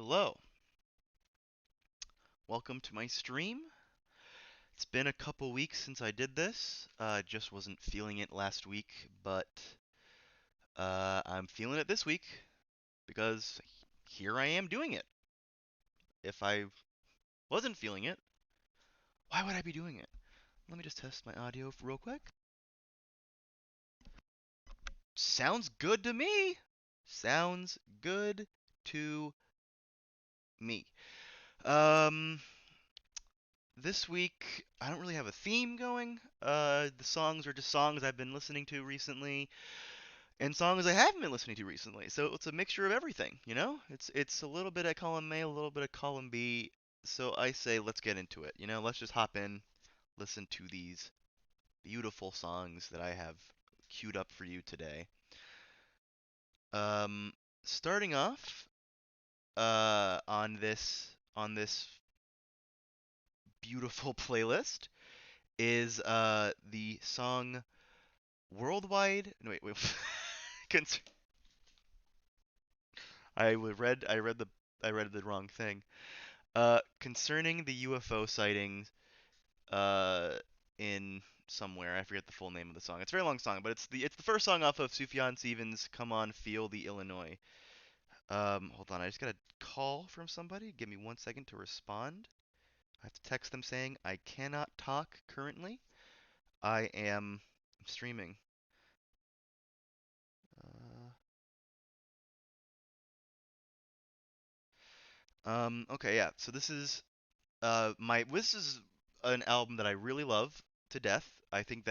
Hello, welcome to my stream. It's been a couple weeks since I did this. I just wasn't feeling it last week, but I'm feeling it this week because here I am doing it. If I wasn't feeling it, why would I be doing it? Let me just test my audio real quick. Sounds good to me. Sounds good to me. Um, this week I don't really have a theme going. The songs are just songs I've been listening to recently and songs I haven't been listening to recently. So it's a mixture of everything, you know? It's a little bit of column A, a little bit of column B. So I say let's get into it. Let's just hop in, listen to these beautiful songs that I have queued up for you today. Um, Starting off on this beautiful playlist is the song Worldwide. No, wait. Cons- I read the wrong thing. Concerning the UFO sightings uh, in somewhere, I forget the full name of the song. It's a very long song, but it's the first song off of Sufjan Stevens' "Come On, Feel the Illinois." Hold on, I just got a call from somebody. Give me 1 second to respond. I have to text them saying I cannot talk currently. I am streaming. Uh, okay, yeah. So this is an album that I really love to death. I think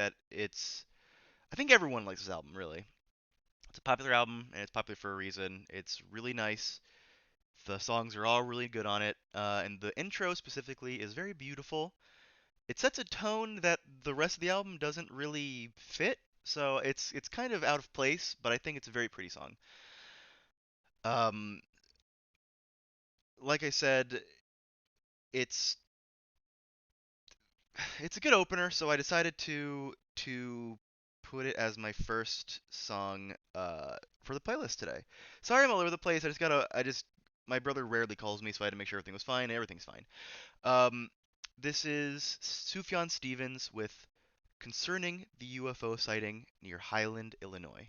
everyone likes this album, really. It's a popular album, and it's popular for a reason. It's really nice. The songs are all really good on it, and the intro specifically is very beautiful. It sets a tone that the rest of the album doesn't really fit, so it's kind of out of place, but I think it's a very pretty song. Um, like I said, it's it's a good opener, so I decided to put it as my first song for the playlist today. Sorry I'm all over the place. I just my brother rarely calls me, so I had to make sure everything was fine. Everything's fine. Um, this is Sufjan Stevens with Concerning the UFO Sighting near Highland, Illinois.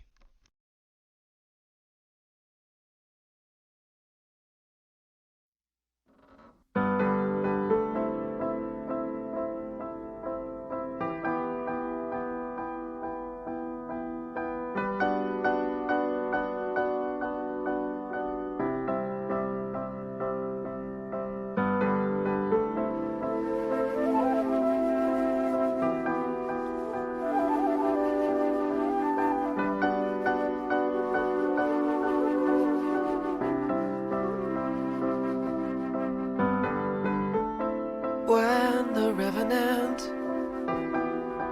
When the revenant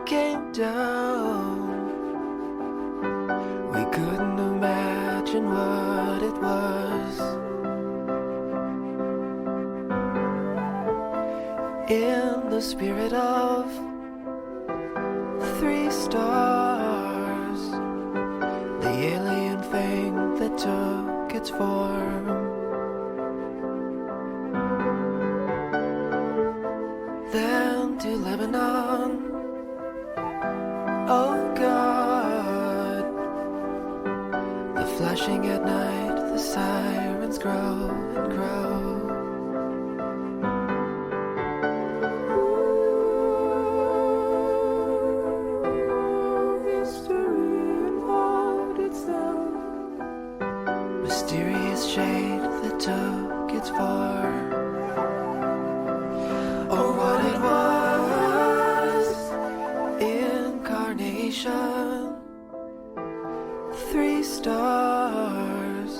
came down, we couldn't imagine what it was. In the spirit of 3 stars, the alien thing that took its form. Then to Lebanon, oh God, the flashing at night, the sirens grow and grow. History involved itself, mysterious shade that took its form. Or what it was, incarnation, 3 stars,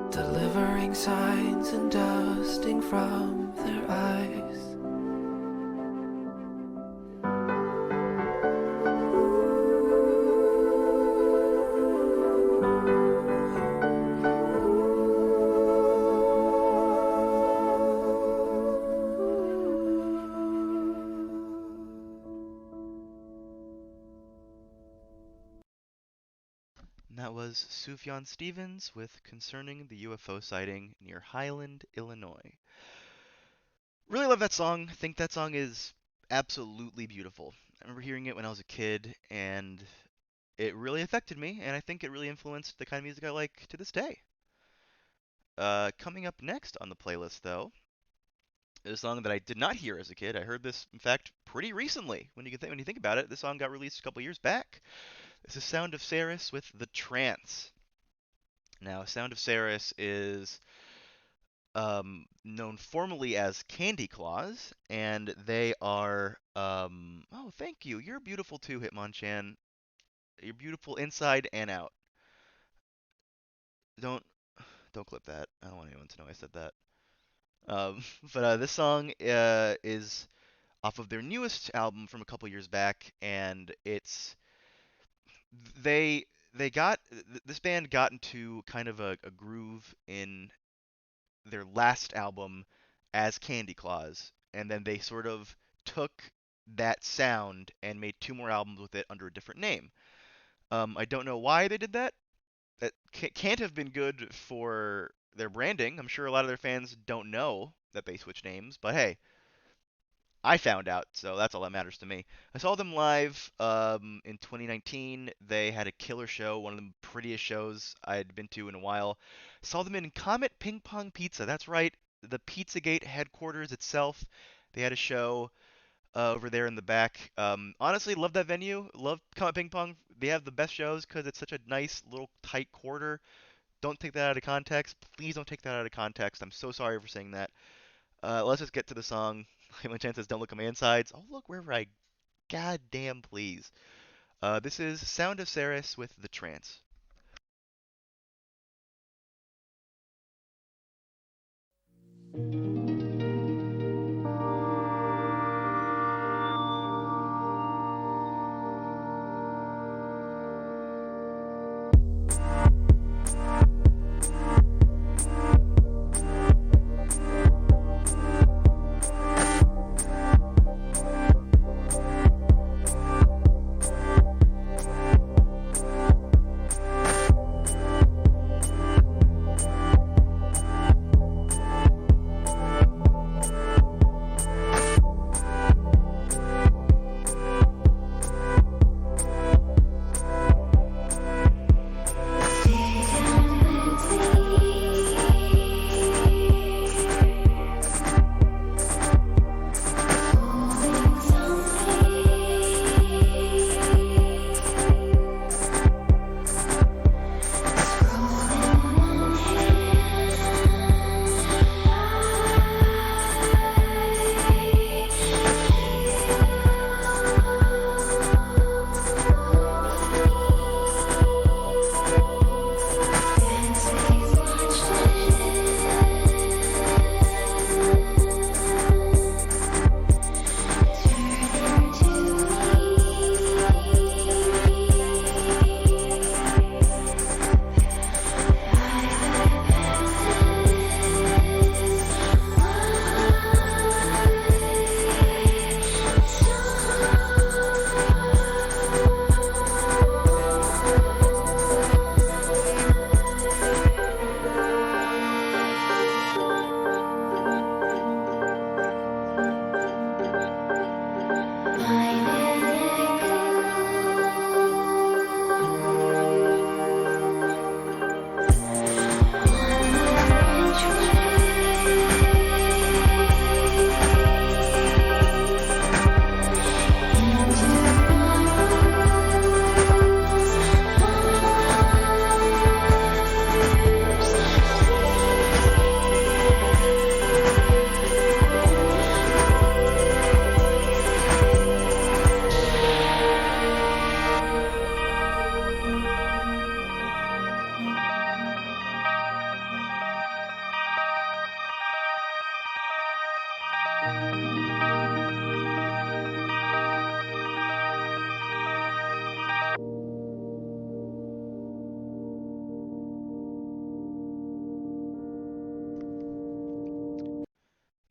delivering signs and dusting from their eyes. That was Sufjan Stevens with Concerning the UFO Sighting near Highland, Illinois. Really love that song. I think that song is absolutely beautiful. I remember hearing it when I was a kid, and it really affected me, and I think it really influenced the kind of music I like to this day. Coming up next on the playlist, though, is a song that I did not hear as a kid. I heard this, in fact, pretty recently. When you think about it, this song got released a couple years back. This is Sound of Ceres with The Trance. Now, Sound of Ceres is known formally as Candy Claws, and they are. Oh, thank you. You're beautiful too, Hitmonchan. You're beautiful inside and out. Don't don't clip that. I don't want anyone to know I said that. But this song is off of their newest album from a couple years back, and they they got this band got into kind of a groove in their last album as Candy Claus, and then they sort of took that sound and made two more albums with it under a different name. I don't know why they did that. That can't have been good for their branding. I'm sure a lot of their fans don't know that they switched names, but hey, I found out, so that's all that matters to me. I saw them live in 2019. They had a killer show, one of the prettiest shows I'd been to in a while. Saw them in Comet Ping Pong Pizza. That's right, the Pizzagate headquarters itself. They had a show over there in the back. Honestly, love that venue. Love Comet Ping Pong. They have the best shows because it's such a nice little tight quarter. Don't take that out of context. Please don't take that out of context. I'm so sorry for saying that. Let's just get to the song. My chances don't look at my insides. I'll look wherever I goddamn please. This is Sound of Ceres with The Trance.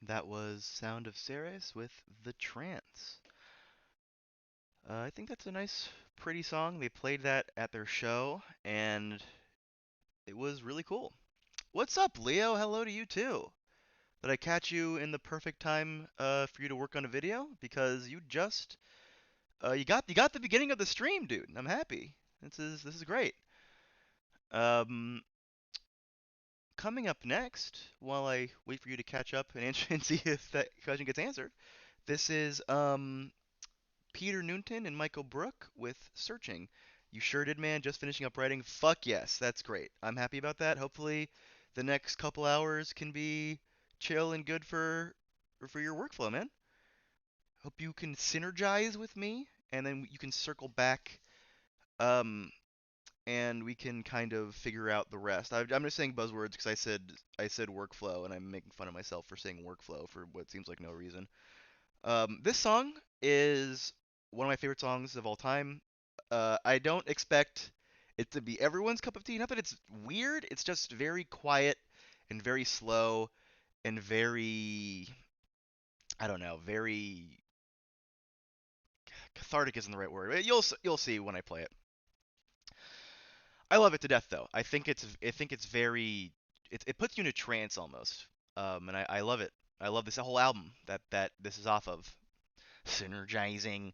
That was Sound of Ceres with The Trance. I think that's a nice pretty song. They played that at their show, and it was really cool. What's up, Leo? Hello to you too. Did I catch you in the perfect time for you to work on a video? Because you just you got the beginning of the stream, dude. I'm happy. This is great. Um, Coming up next, while I wait for you to catch up and answer and see if that question gets answered, this is Peter Newton and Michael Brook with Searching. You sure did, man. Just finishing up writing. Fuck yes, that's great. I'm happy about that. Hopefully, the next couple hours can be chill and good for your workflow, man. Hope you can synergize with me, and then you can circle back, um, and we can kind of figure out the rest. I'm just saying buzzwords because I said workflow, and I'm making fun of myself for saying workflow for what seems like no reason. This song is one of my favorite songs of all time. I don't expect it to be everyone's cup of tea. Not that it's weird, it's just very quiet and very slow and very, I don't know, very cathartic isn't the right word. You'll see when I play it. I love it to death though. I think it's very it puts you in a trance almost. And I love it. I love this whole album that this is off of. Synergizing.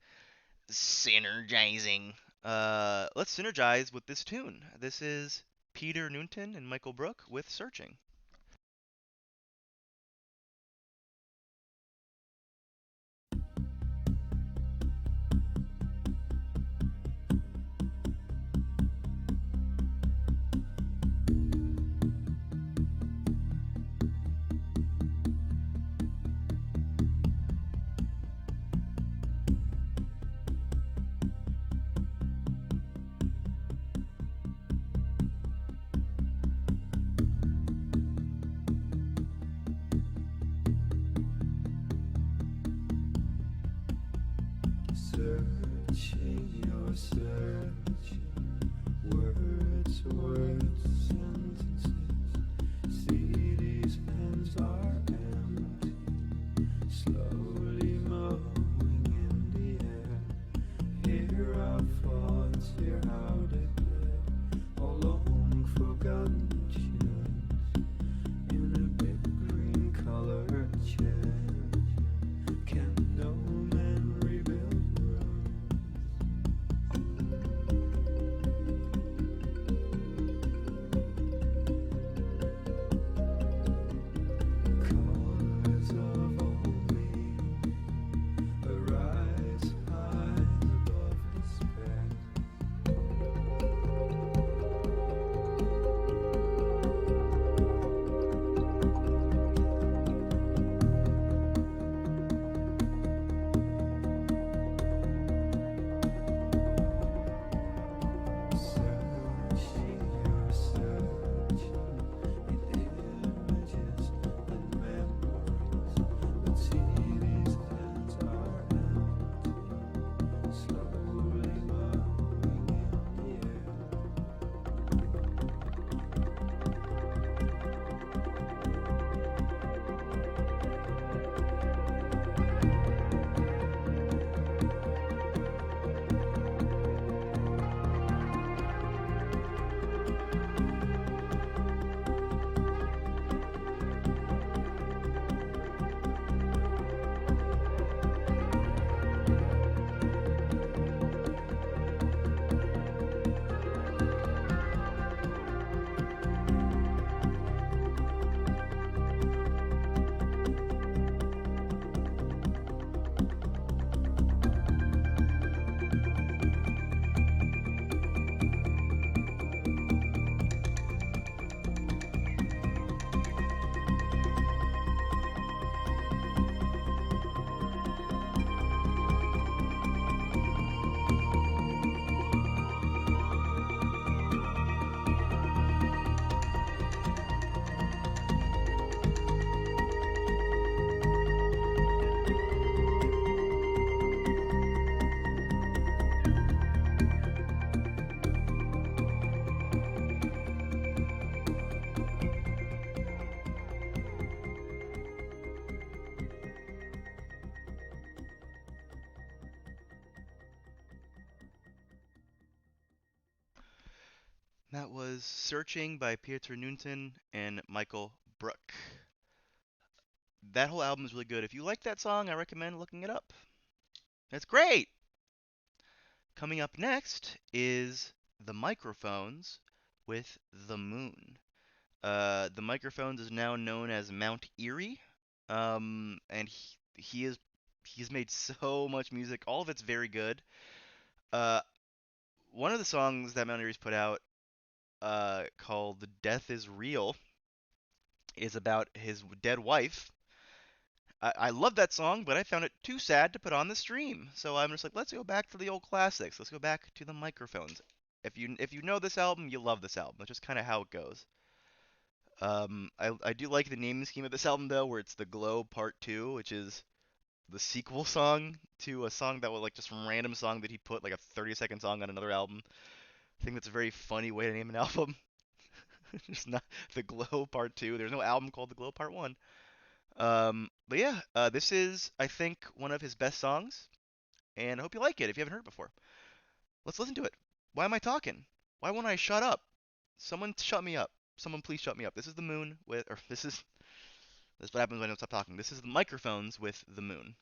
Synergizing. Let's synergize with this tune. This is Peter Newton and Michael Brook with Searching. Searching, you're searching. Words, sentences. See, these pens are empty. Slowly mowing in the air. Hear our thoughts, hear how they play. All long forgotten tunes in a big green colored chair. Can no man rebuild ruins? That was Searching by Pieter Newton and Michael Brook. That whole album is really good. If you like that song, I recommend looking it up. That's great! Coming up next is The Microphones with The Moon. The Microphones is now known as Mount Erie, and he's made so much music. All of it's very good. Uh, One of the songs that Mount Erie's put out, called "Death Is Real," is about his dead wife. I love that song, but I found it too sad to put on the stream. So I'm just like, let's go back to the old classics. Let's go back to the Microphones. If you know this album, you love this album. That's just kind of how it goes. I do like the naming scheme of this album though, where it's the Glow Part Two, which is the sequel song to a song that was like just some random song that he put like a 30-second song on another album. I think that's a very funny way to name an album. Just not the Glow Part Two. There's no album called the Glow Part One. But yeah, this is I think one of his best songs, and I hope you like it if you haven't heard it before. Let's listen to it. Why am I talking? Why won't I shut up? Someone shut me up. Someone please shut me up. This is the Moon with, or this is what happens when I don't stop talking. This is the Microphones with the Moon.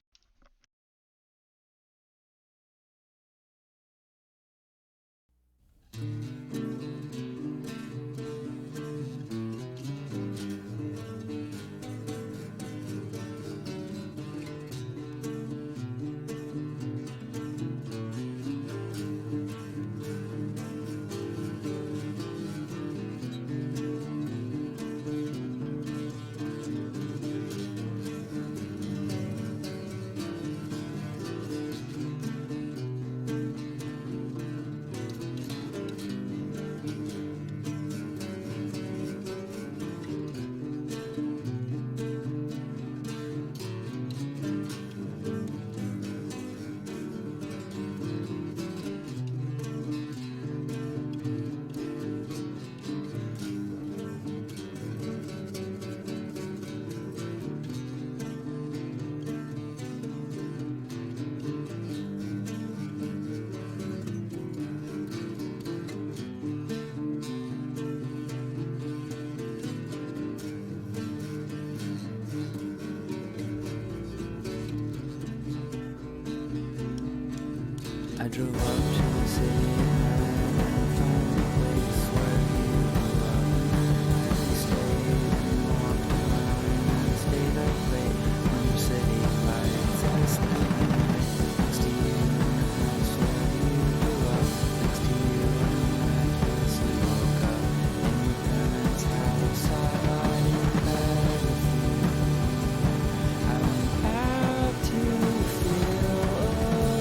I drove up to the city and I found a place where you were. We stayed and walked around and stayed up late under city lights. I slept at night next to you and that's where you grew up. Next to you and miraculously woke up in your parents' house. I lie in bed with you. I went back to feel alone.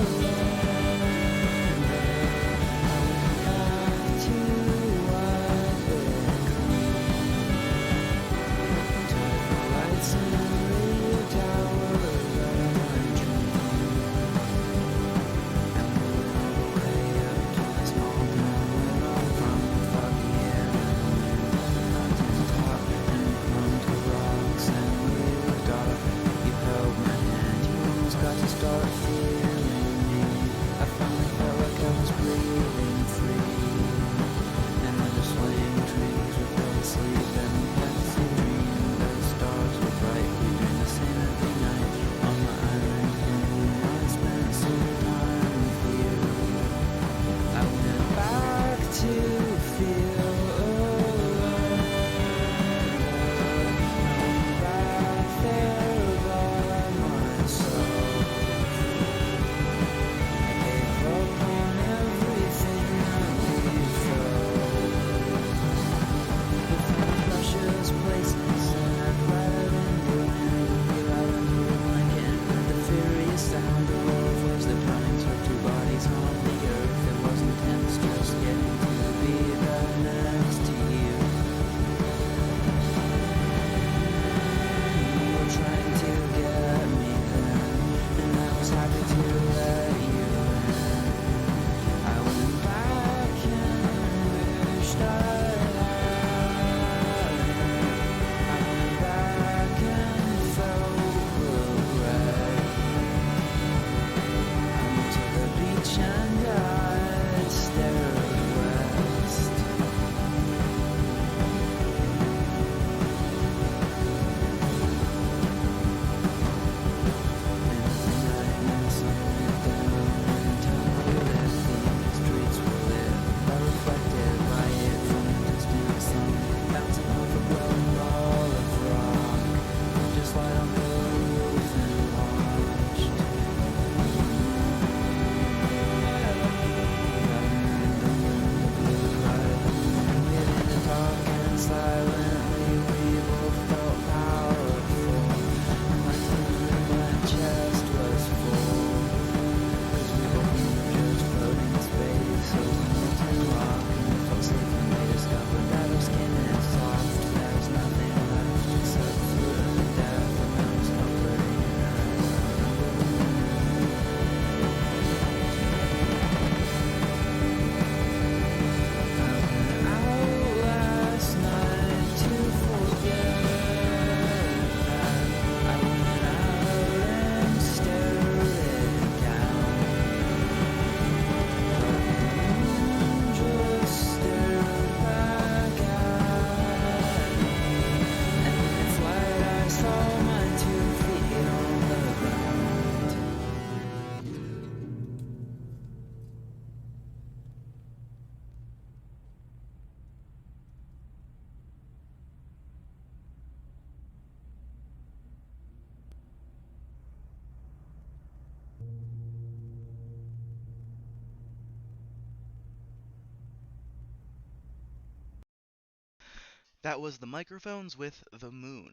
That was the Microphones with The Moon.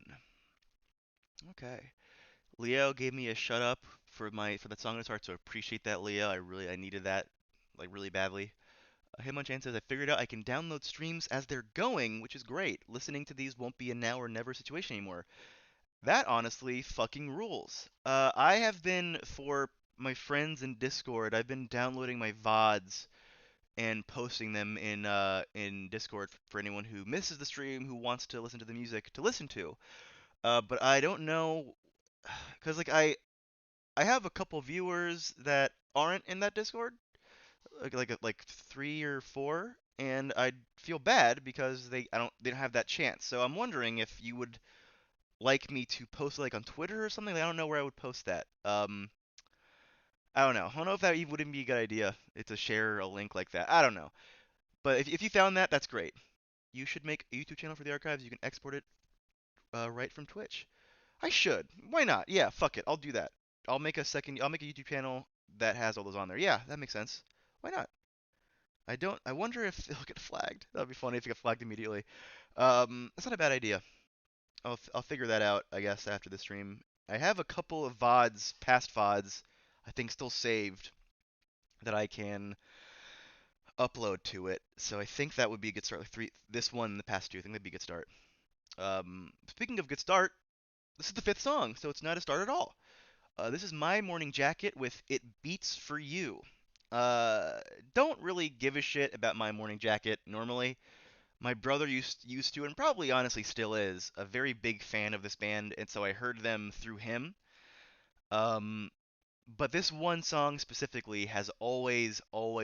Okay. Leo gave me a shut up for that song to start, so appreciate that, Leo. I needed that like really badly. Hitmonchan says I figured out I can download streams as they're going, which is great. Listening to these won't be a now or never situation anymore. That honestly fucking rules. I have been for my friends in Discord. I've been downloading my VODs and posting them in Discord for anyone who misses the stream who wants to listen to the music to listen to. But I don't know, cause like I have a couple viewers that aren't in that Discord, like 3 or 4, and I feel bad because they don't have that chance. So I'm wondering if you would like me to post it, like on Twitter or something. I don't know where I would post that. I don't know. I don't know if that even wouldn't be a good idea to share a link like that. I don't know. But if you found that, that's great. You should make a YouTube channel for the archives. You can export it right from Twitch. I should. Why not? Yeah, fuck it. I'll do that. I'll make a YouTube channel that has all those on there. Yeah, that makes sense. Why not? I wonder if it'll get flagged. That'd be funny if it got flagged immediately. That's not a bad idea. I'll figure that out, I guess, after the stream. I have a couple of VODs, past VODs, I think still saved that I can upload to it. So I think that would be a good start. Like this one and the past two, I think that'd be a good start. Speaking of good start, this is the 5th song, so it's not a start at all. This is My Morning Jacket with It Beats For You. Don't really give a shit about My Morning Jacket normally. My brother used to, and probably honestly still is, a very big fan of this band, and so I heard them through him. But this one song specifically has always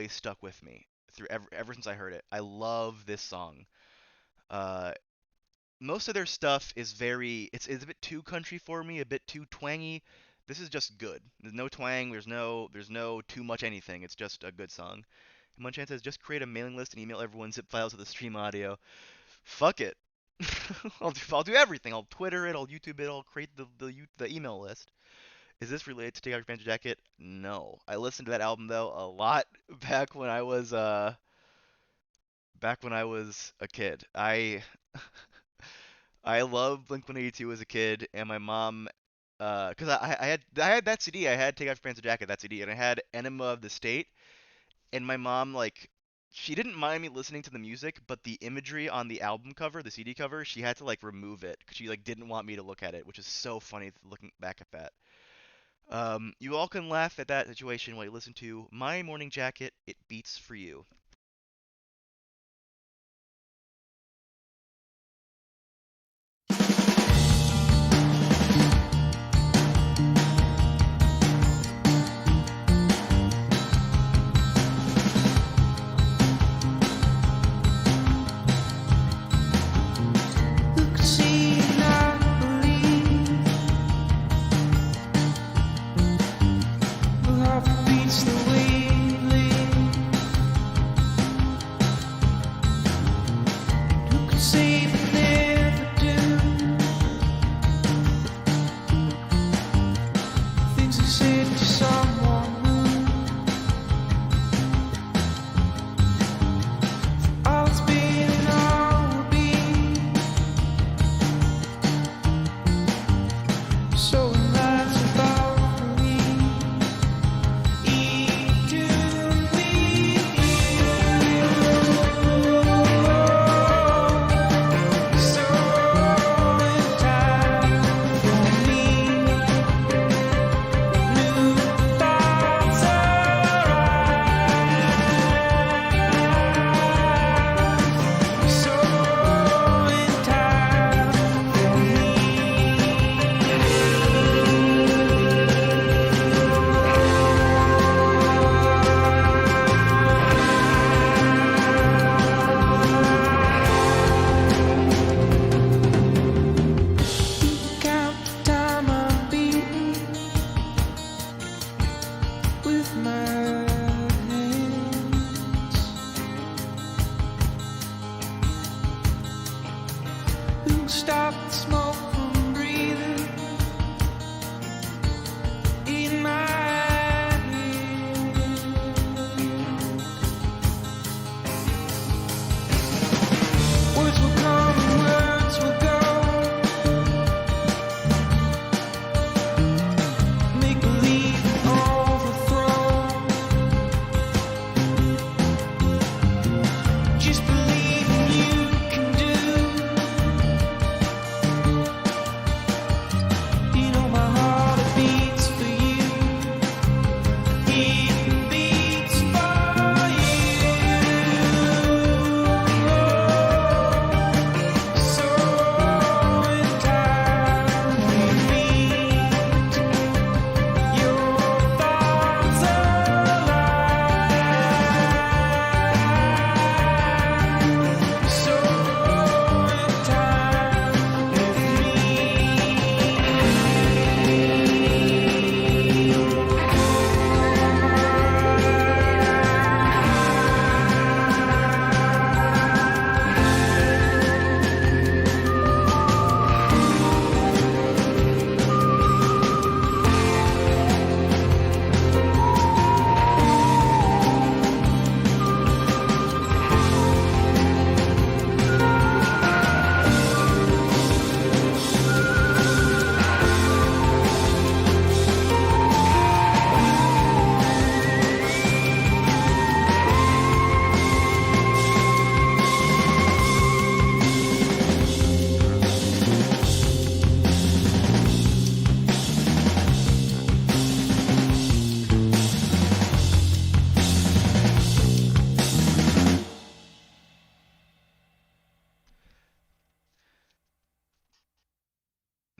stuck with me through ever since I heard it. I love this song. Most of their stuff is it's a bit too country for me, a bit too twangy. This is just good. There's no twang, there's no too much anything. It's just a good song. Munchan says just create a mailing list and email everyone zip files of the stream audio. Fuck it. I'll do everything. I'll Twitter it, I'll YouTube it, I'll create the email list. Is this related to Take Off Your Pants Jacket? No. I listened to that album though a lot back when I was a kid. I loved Blink-182 as a kid, and my mom, cause I had that CD. I had Take Off Your Pants Jacket, that CD, and I had Enema of the State. And my mom, like, she didn't mind me listening to the music, but the imagery on the album cover, the CD cover, she had to like remove it because she like didn't want me to look at it, which is so funny looking back at that. You all can laugh at that situation while you listen to My Morning Jacket, It Beats For You. The way you live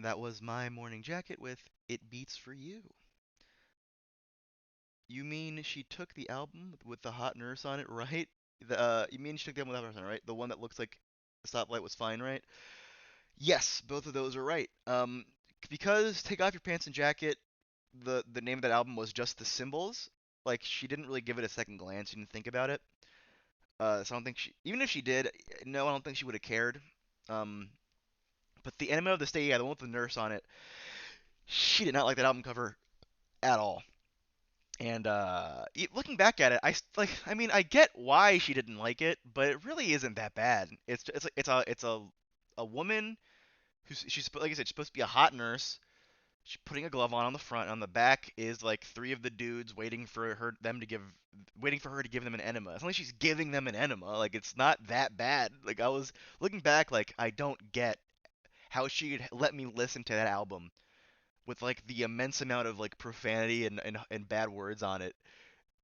That was My Morning Jacket with It Beats for You. You mean she took the album with the hot nurse on it, right? You mean she took the album with the hot nurse on it, right? The one that looks like the stoplight was fine, right? Yes, both of those are right. Because Take Off Your Pants and Jacket, the name of that album was just the symbols. Like she didn't really give it a second glance. She didn't think about it. So I don't think she, even if she did, no, I don't think she would have cared. Um, but the Enema of the State, yeah, the one with the nurse on it, she did not like that album cover at all. And looking back at it, I mean, I get why she didn't like it, but it really isn't that bad. It's a woman who's she's like I said, she's supposed to be a hot nurse. She's putting a glove on the front. On the back is like three of the dudes waiting for her to give them an enema. It's not like she's giving them an enema. Like it's not that bad. Like I was looking back, like I don't get how she could let me listen to that album with like the immense amount of like profanity and bad words on it,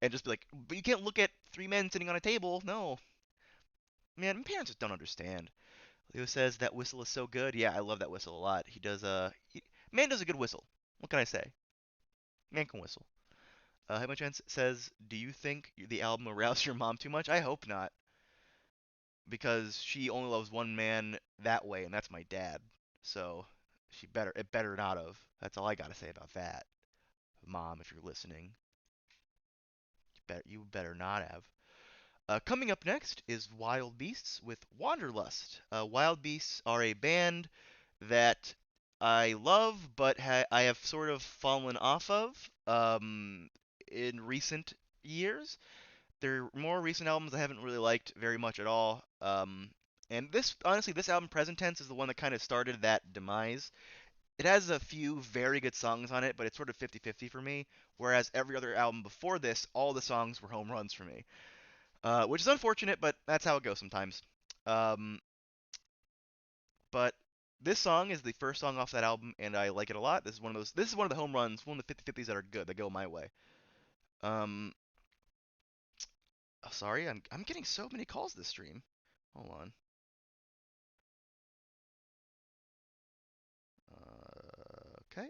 and just be like, but you can't look at three men sitting on a table. No, man, my parents just don't understand. Leo says that whistle is so good. Yeah, I love that whistle a lot. Man does a good whistle. What can I say? Man can whistle. Hey, my chance says, do you think the album aroused your mom too much? I hope not, because she only loves one man that way, and that's my dad. So it better not have. That's all I gotta say about that. Mom, if you're listening, you better not have. Coming up next is Wild Beasts with Wanderlust. Wild Beasts are a band that I love, but I have sort of fallen off of in recent years. Their more recent albums I haven't really liked very much at all. And honestly, this album, Present Tense, is the one that kind of started that demise. It has a few very good songs on it, but it's sort of 50-50 for me. Whereas every other album before this, all the songs were home runs for me. Which is unfortunate, but that's how it goes sometimes. Um, but this song is the first song off that album, and I like it a lot. This is one of the home runs, one of the 50-50s that are good, that go my way. Um, sorry, I'm getting so many calls this stream. Hold on. Okay.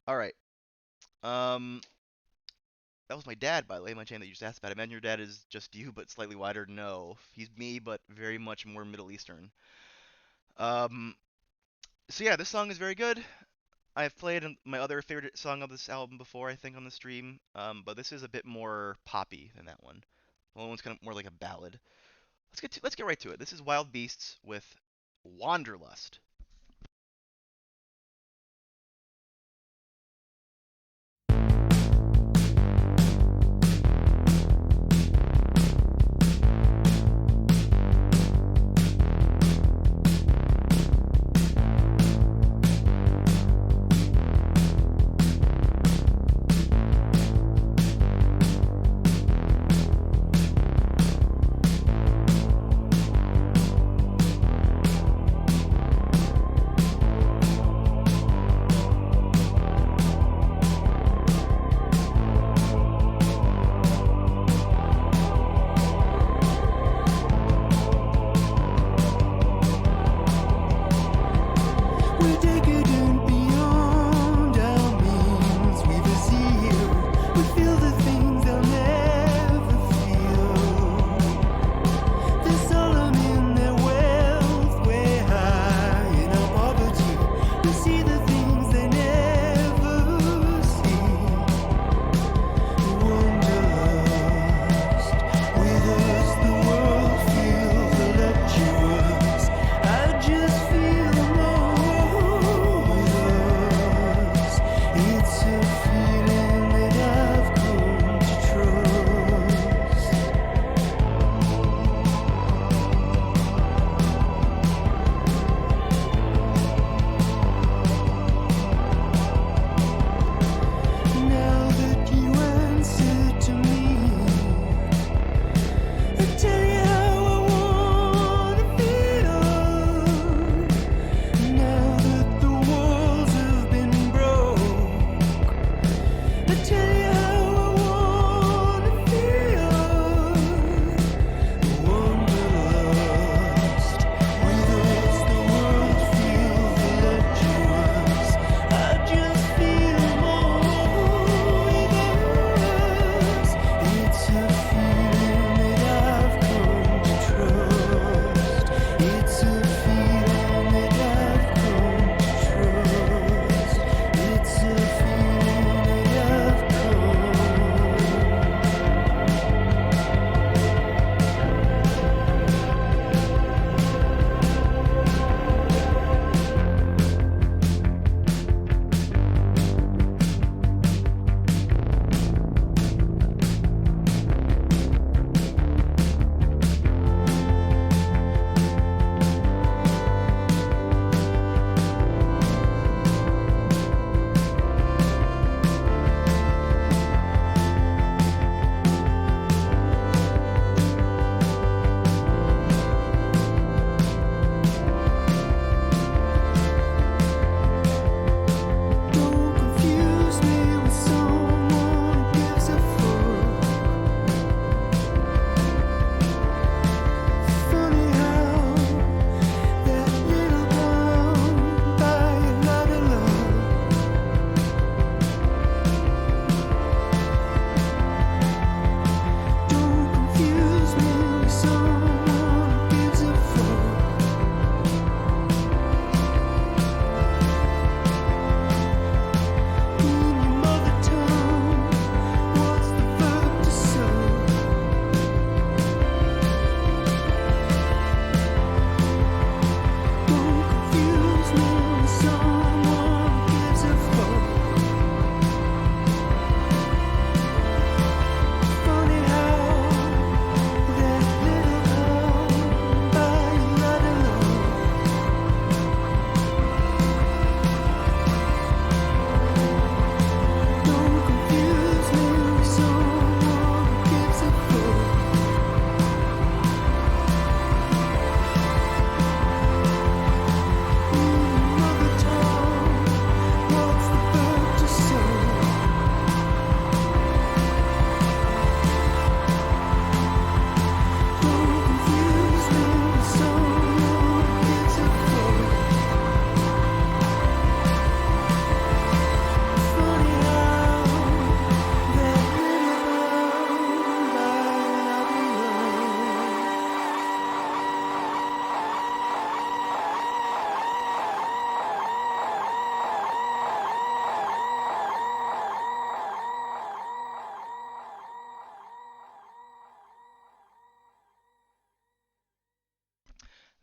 All right. Um, that was my dad, by the way. My chain that you just asked about. I imagine your dad is just you, but slightly wider. No, he's me, but very much more Middle Eastern. Um, so yeah, this song is very good. I've played my other favorite song of this album before, I think, on the stream. But this is a bit more poppy than that one. The other one's kind of more like a ballad. Let's get right to it. This is Wild Beasts with Wanderlust.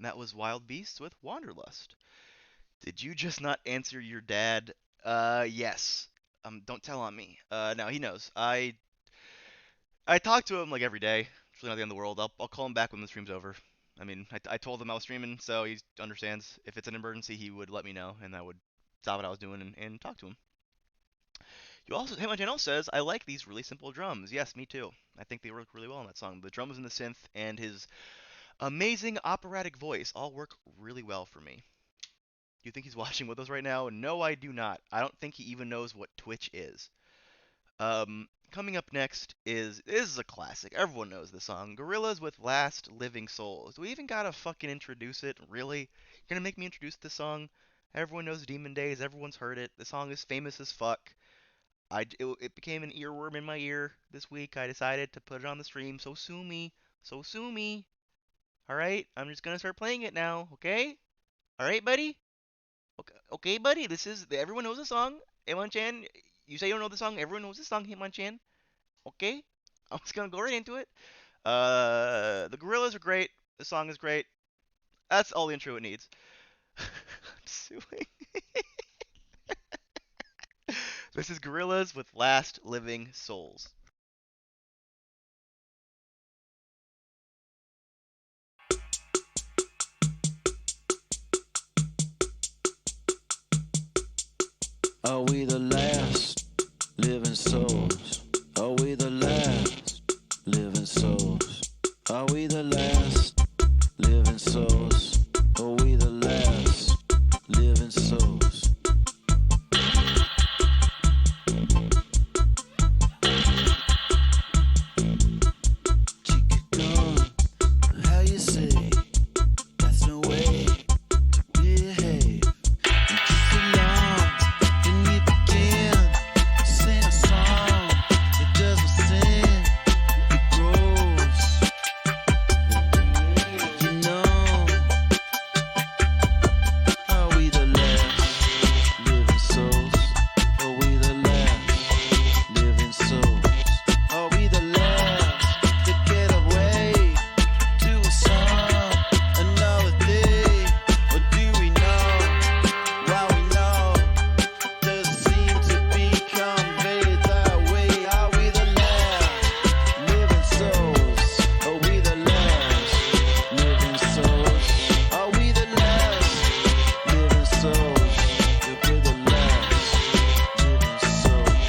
And that was Wild Beasts with Wanderlust. Did you just not answer your dad? Yes. Don't tell on me. No, he knows. I talk to him like every day. It's really not the end of the world. I'll call him back when the stream's over. I mean, I told him I was streaming, so he understands. If it's an emergency, he would let me know, and I would stop what I was doing and talk to him. You also, Hey, my channel says, I like these really simple drums. Yes, me too. I think they work really well in that song. The drums and the synth and his amazing operatic voice all work really well for me. Do you think he's watching with us right now? No, I do not. I don't think he even knows what Twitch is. Coming up next is this is a classic. Everyone knows this song. Gorillaz with Last Living Souls. Do we even gotta fucking introduce it? Really? You're gonna make me introduce this song? Everyone knows Demon Days. Everyone's heard it. The song is famous as fuck. It became an earworm in my ear this week. I decided to put it on the stream. So sue me. So sue me. All right. I'm just gonna start playing it now. Okay. All right, buddy. Okay, okay, buddy. Everyone knows the song. Hitmonchan, you say you don't know the song. Everyone knows the song, Hitmonchan. Okay. I'm just gonna go right into it. The Gorillas are great. The song is great. That's all the intro it needs. I'm suing. This is Gorillas with Last Living Souls. Are we the last living souls? Are we the last living souls? Are we the last living souls? Are we the last living souls? Chica gone, how you say? That's no way to behave. And just along, then you begin to sing a song. It doesn't sing, it grows. You know, are we the last living souls? Are we the last living souls? Are we the last to get away to a song another day? Or do we know why we know? Does it seem to be conveyed that way? Are we the last living souls? Are we the last living souls? Are we the last living souls? If we're the last living souls.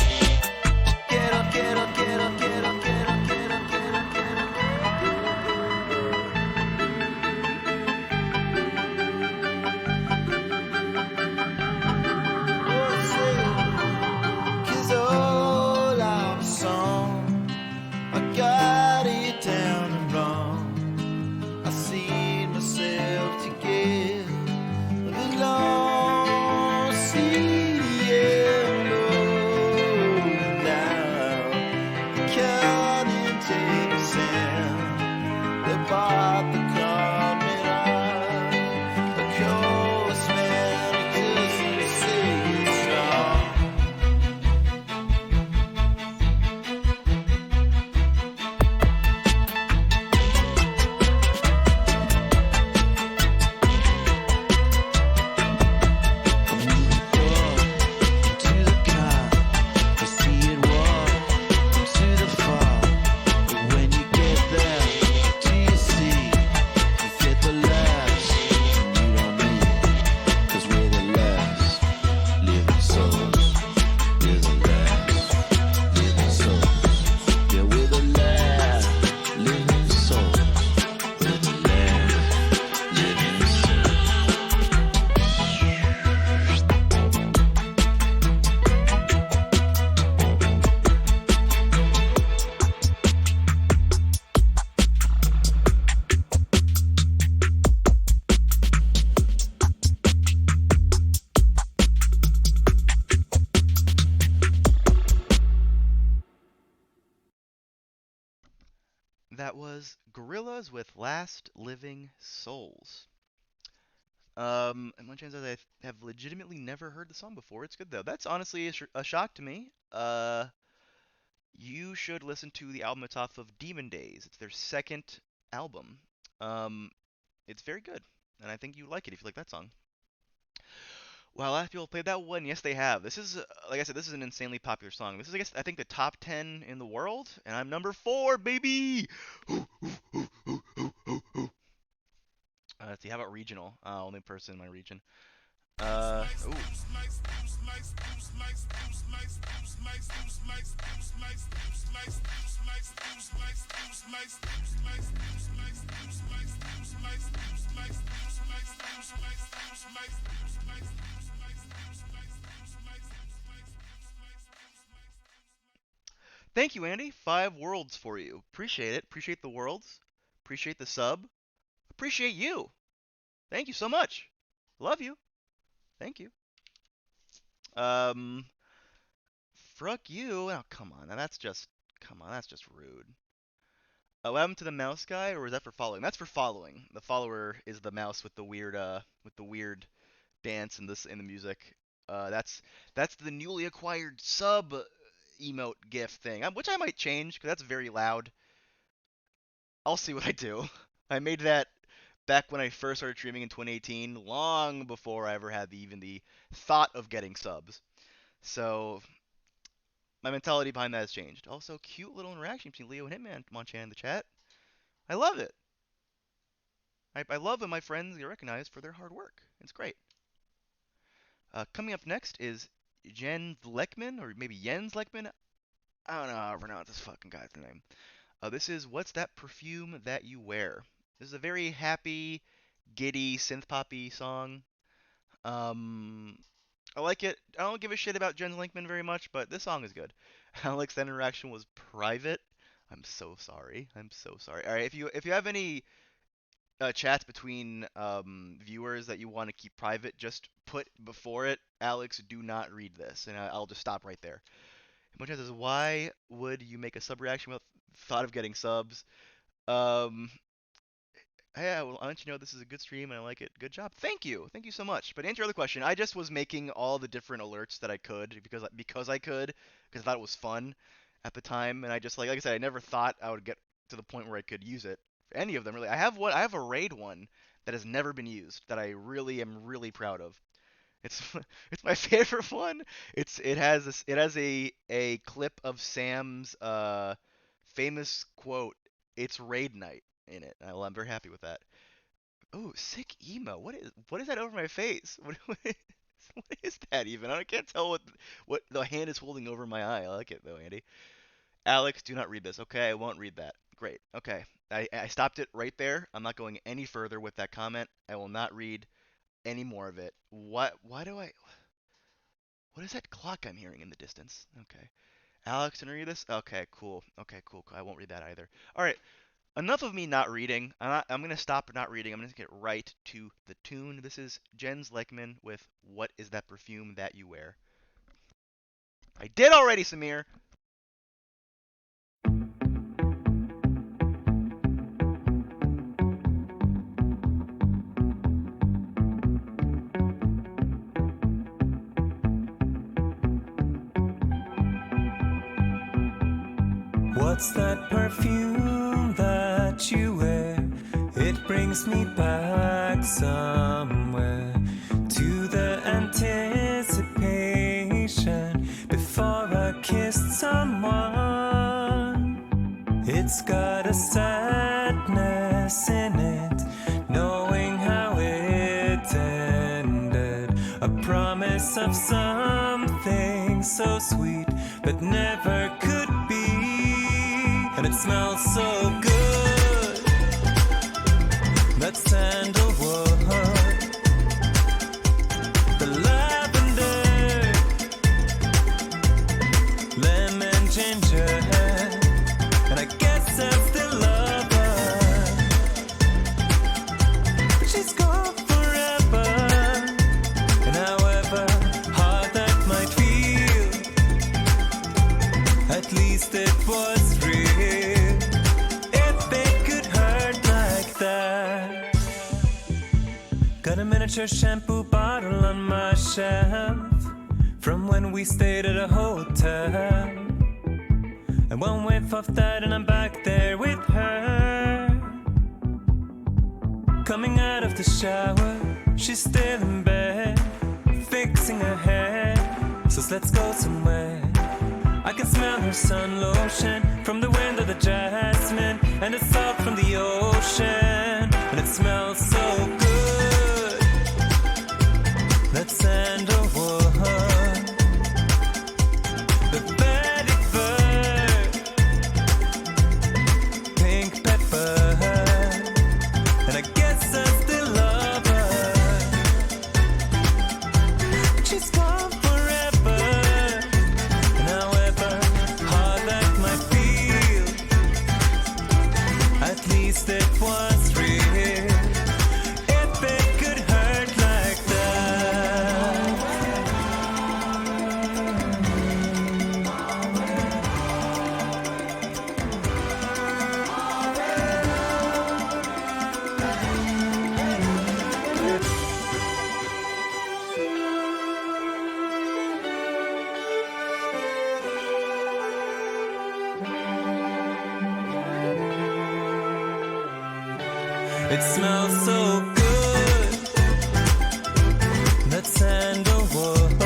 Get up, get up, get up, get up, get up, get up, get up, get up, Cause all our song, I got it down and wrong. I see myself to get the long sea and rolling down. Counting tape sand, the part the coming out. A course man, it doesn't say it's wrong. To the car, I see it walk to the far. But when you get there, do you see? You get the last, and you don't need it. 'Cause we're the last living souls. We're the last living souls. Yeah, we're the last living souls. We're the last living souls. That was Gorillas with Last Living Souls. And one chance that I have legitimately never heard the song before. It's good though. That's honestly a shock to me. You should listen to the album it's off of, Demon Days. It's their second album. Um, it's very good. and I think you like it if you like that song. Wow, a lot of people played that one. Yes, they have. This is, like I said, this is an insanely popular song. This is, I guess, I think the top 10 in the world, and I'm number 4, baby. Let's see, how about regional? Only person in my region. Ooh. Thank you, Andy. 5 worlds for you. Appreciate it. Appreciate the worlds. Appreciate the sub. Appreciate you. Thank you so much. Love you. Thank you. Um, Fuck you. Oh, come on. Now that's just, come on. That's just rude. What happened to the mouse guy, or is that for following? That's for following. The follower is the mouse with the weird dance in this in the music. That's the newly acquired sub emote GIF thing, which I might change because that's very loud. I'll see what I do. I made that back when I first started streaming in 2018, long before I ever had even the thought of getting subs. So my mentality behind that has changed. Also, cute little interaction between Leo and Hitman Monchan in the chat. I love it. I love when my friends get recognized for their hard work. It's great. Coming up next is Jens Lekman, or maybe Jens Lekman. I don't know how to pronounce this fucking guy's name. This is What's That Perfume That You Wear? This is a very happy, giddy, synth poppy song. Um, I like it. I don't give a shit about Jens Lekman very much, but this song is good. Alex, that interaction was private. I'm so sorry. I'm so sorry. All right, if you have any chats between viewers that you want to keep private, just put before it, Alex, do not read this, and I'll just stop right there. Much says, why would you make a sub reaction without thought of getting subs? Um, yeah, well, I'll let you know this is a good stream and I like it. Good job. Thank you. Thank you so much. But to answer your other question, I just was making all the different alerts that I could because I could, because I thought it was fun at the time, and I just like I said, I never thought I would get to the point where I could use it. Any of them really. I have a raid one that has never been used that I really am really proud of. It's it's my favorite one. It has a clip of Sam's famous quote. It's raid night in it. I'm very happy with that. Oh, sick emo. What is that over my face? What is that even? I can't tell what the hand is holding over my eye. I like it though, Andy. Alex, do not read this. Okay, I won't read that. Great. Okay. I stopped it right there. I'm not going any further with that comment. I will not read any more of it. What is that clock I'm hearing in the distance? Okay. Alex, can I read this? Okay, cool. Okay, cool. I won't read that either. All right. Enough of me not reading. I'm going to stop not reading. I'm going to get right to the tune. This is Jens Lekman with What Is That Perfume That You Wear? I did already, Samir. What's that perfume that you wear? It brings me back somewhere to the anticipation before I kissed someone. It's got a sadness in it, knowing how it ended. A promise of something so sweet, but never could be. And it smells so good. That's sandalwood, the lavender, lemon, ginger, and I guess I still love her. But she's gone forever, and however hard that might feel, at least it was real. Got a miniature shampoo bottle on my shelf from when we stayed at a hotel. And one whiff of that and I'm back there with her. Coming out of the shower, she's still in bed, fixing her hair, says let's go somewhere. I can smell her sun lotion from the wind of the jasmine and the salt from the ocean, and it smells so good. That sandalwood, the belly bird, pink pepper, and I guess I still love her. She's gone forever, and however hard that might feel, at least it was real. If it could hurt like that. It smells so good, that sandalwood,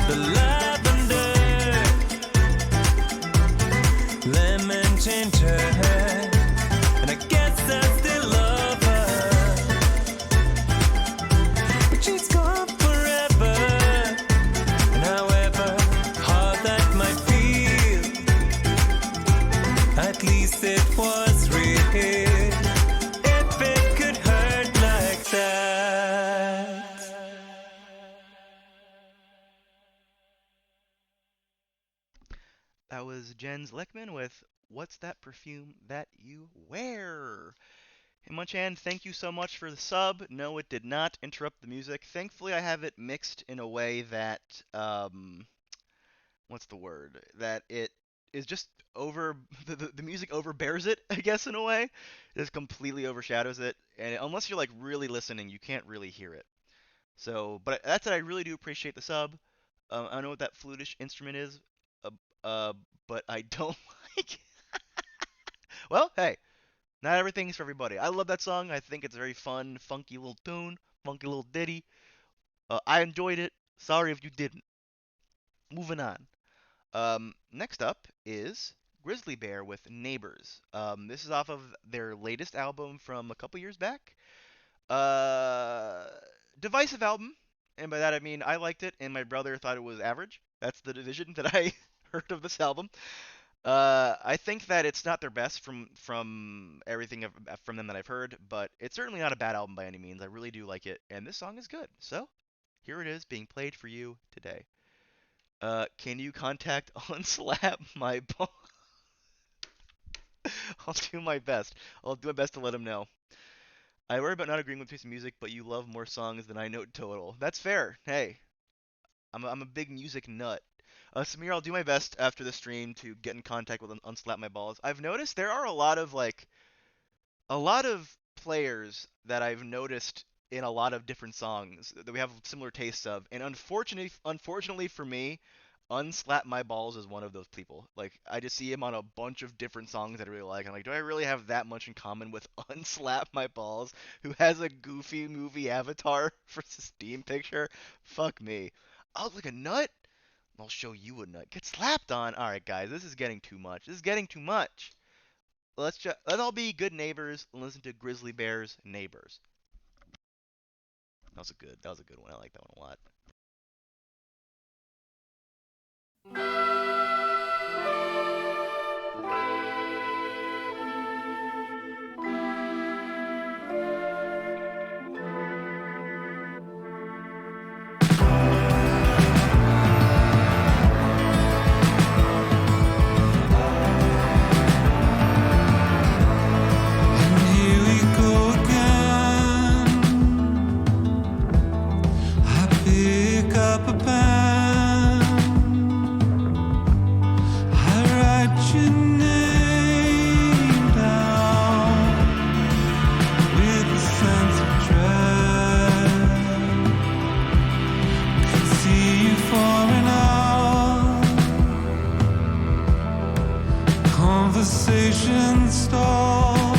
the lavender, lemon ginger, and I guess I still love her, but she's gone forever, and however hard that might feel, at least it was real. If it could hurt like that. That was Jens Leckman with What's That Perfume That You Wear? And Munchan, thank you so much for the sub. No, it did not interrupt the music. Thankfully, I have it mixed in a way that, what's the word? That it is just over, the music overbears it, I guess, in a way. It just completely overshadows it. And unless you're, like, really listening, you can't really hear it. So, but that said, I really do appreciate the sub. I don't know what that flutish instrument is, but I don't like it. Well, hey, not everything's for everybody. I love that song. I think it's a very fun, funky little tune, funky little ditty. I enjoyed it. Sorry if you didn't. Moving on. Next up is Grizzly Bear with Neighbors. This is off of their latest album from a couple years back. Divisive album, and by that I mean I liked it, and my brother thought it was average. That's the division that I heard of this album. I think that it's not their best from everything from them that I've heard, but it's certainly not a bad album by any means. I really do like it, and this song is good. So here it is, being played for you today. Can you contact Unslap my ball? I'll do my best. I'll do my best to let him know. I worry about not agreeing with piece of music, but you love more songs than I know total. That's fair. Hey, I'm a big music nut. Samir, I'll do my best after the stream to get in contact with Unslap My Balls. I've noticed there are a lot of players that I've noticed in a lot of different songs that we have similar tastes of, and unfortunately for me, Unslap My Balls is one of those people. Like, I just see him on a bunch of different songs that I really like. I'm like, do I really have that much in common with Unslap My Balls, who has a goofy movie avatar for his Steam picture? Fuck me. I look like a nut? I'll show you a nut. Get slapped on. All right, guys, this is getting too much. This is let's all be good neighbors and listen to Grizzly Bear's Neighbors. That was a good one. I like that one a lot. Conversation stalls.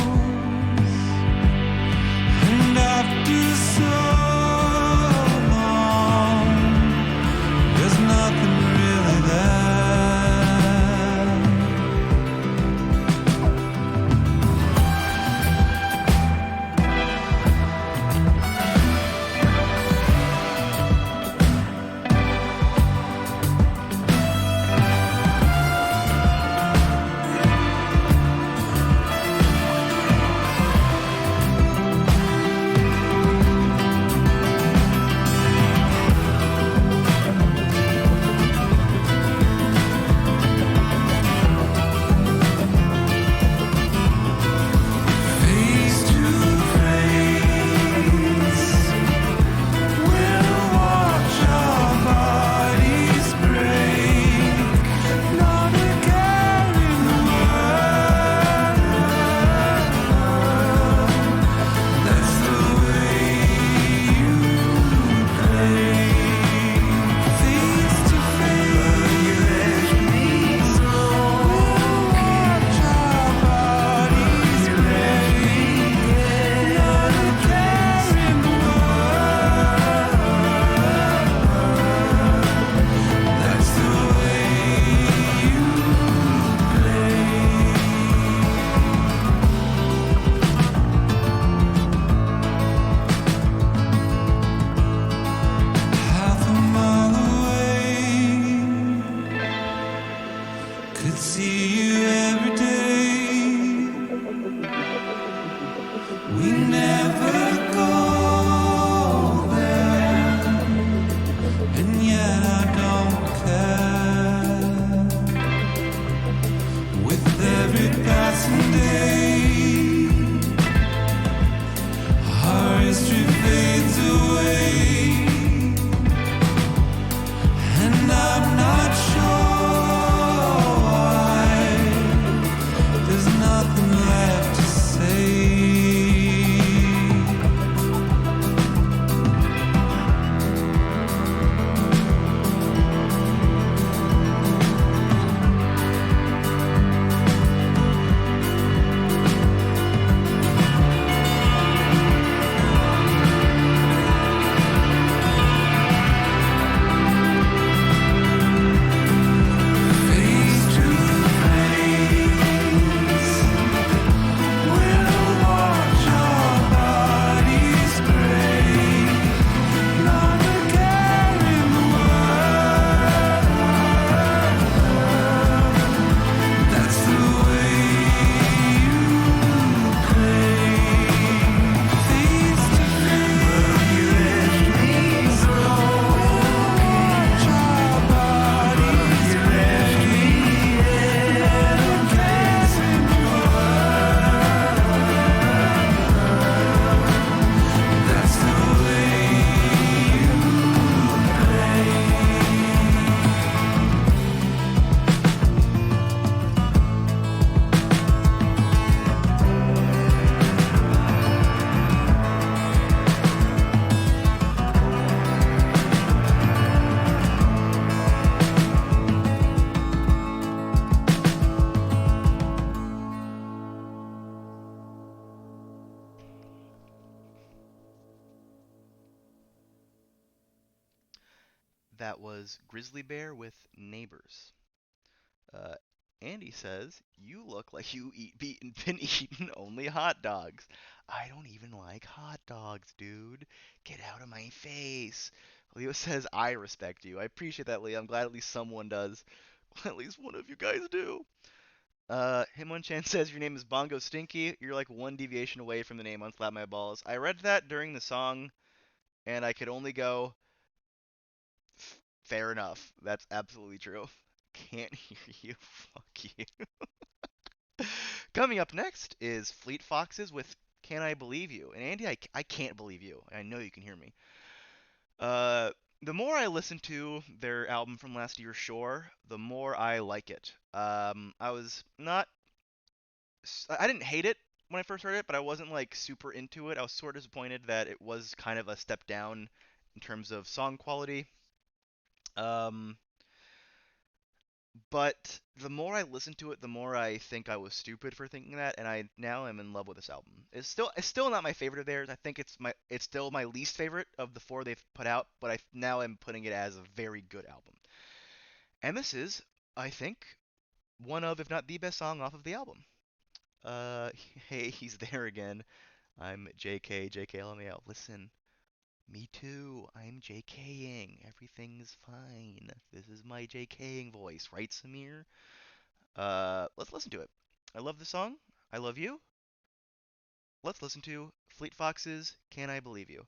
That was Grizzly Bear with Neighbors. Uh, Andy says, "You look like you been eating only hot dogs." I don't even like hot dogs, dude. Get out of my face. Leo says, "I respect you." I appreciate that, Leo. I'm glad at least someone does. At least one of you guys do. Himonchan says, "Your name is Bongo Stinky. You're like one deviation away from the name Unslap My Balls." I read that during the song, and I could only go, fair enough. That's absolutely true. Can't hear you. Fuck you. Coming up next is Fleet Foxes with Can I Believe You? And Andy, I can't believe you. I know you can hear me. Uh, the more I listen to their album from last year, Shore, the more I like it. I was not, I didn't hate it when I first heard it, but I wasn't like super into it. I was sort of disappointed that it was kind of a step down in terms of song quality. Um, But the more I listen to it, the more I think I was stupid for thinking that, and I now am in love with this album. It's still not my favorite of theirs. I think it's still my least favorite of the four they've put out, but I now am putting it as a very good album. And this is, I think, one of, if not the best song off of the album. Uh, hey, he's there again. I'm JK, JKLMAO. Listen, me too. I'm JKing. Everything's fine. This is my JKing voice, right, Samir? Let's listen to it. I love the song. I love you. Let's listen to Fleet Foxes' Can I Believe You?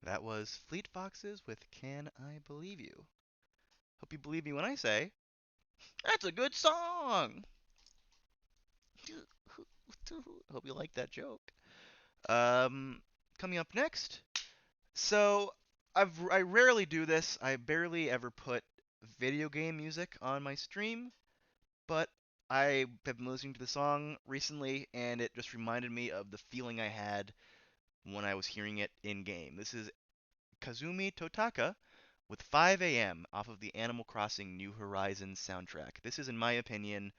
That was Fleet Foxes with Can I Believe You? Hope you believe me when I say, that's a good song! Hope you like that joke. Um, Coming up next. So, I rarely do this. I barely ever put video game music on my stream, but I have been listening to the song recently, and it just reminded me of the feeling I had when I was hearing it in game. This is Kazumi Totaka with 5 a.m. off of the Animal Crossing New Horizons soundtrack. This is, in my opinion,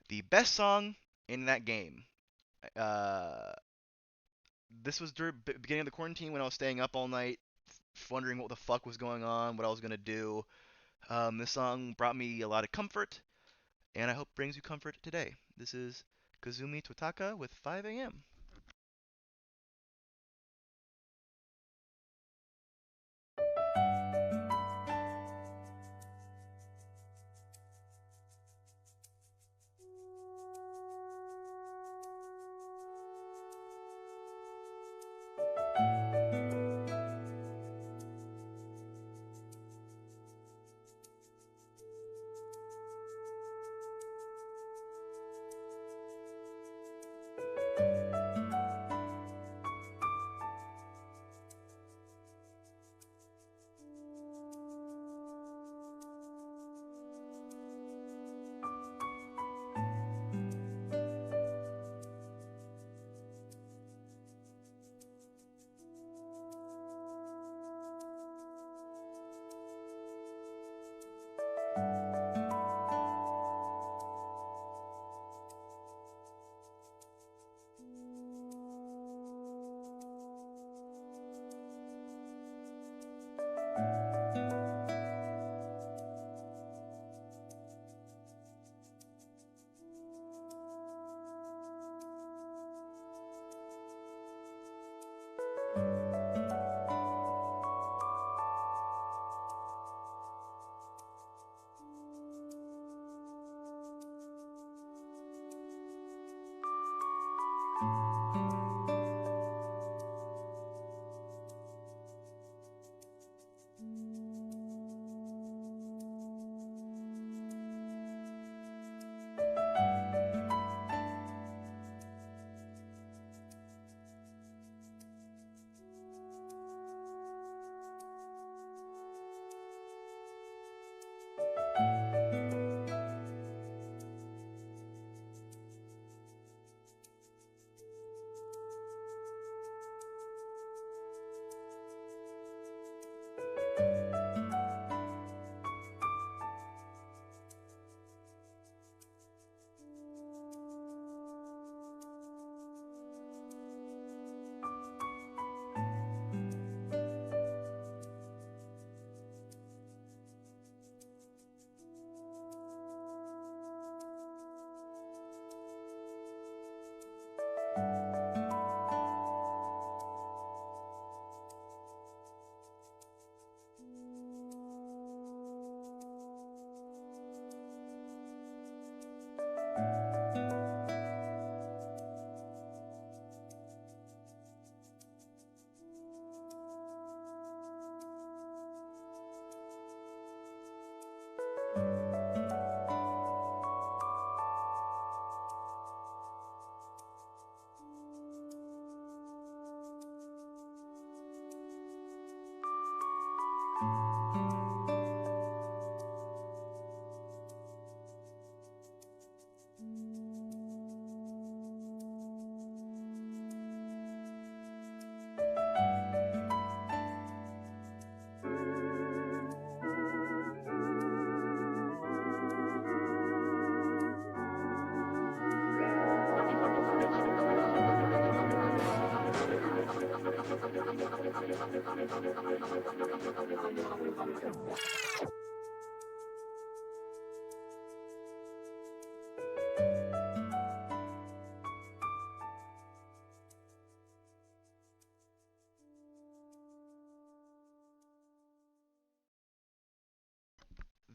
the best song in that game. Uh, this was during beginning of the quarantine when I was staying up all night, wondering what the fuck was going on, what I was gonna do. This song brought me a lot of comfort, and I hope brings you comfort today. This is Kazumi Totaka with 5 a.m.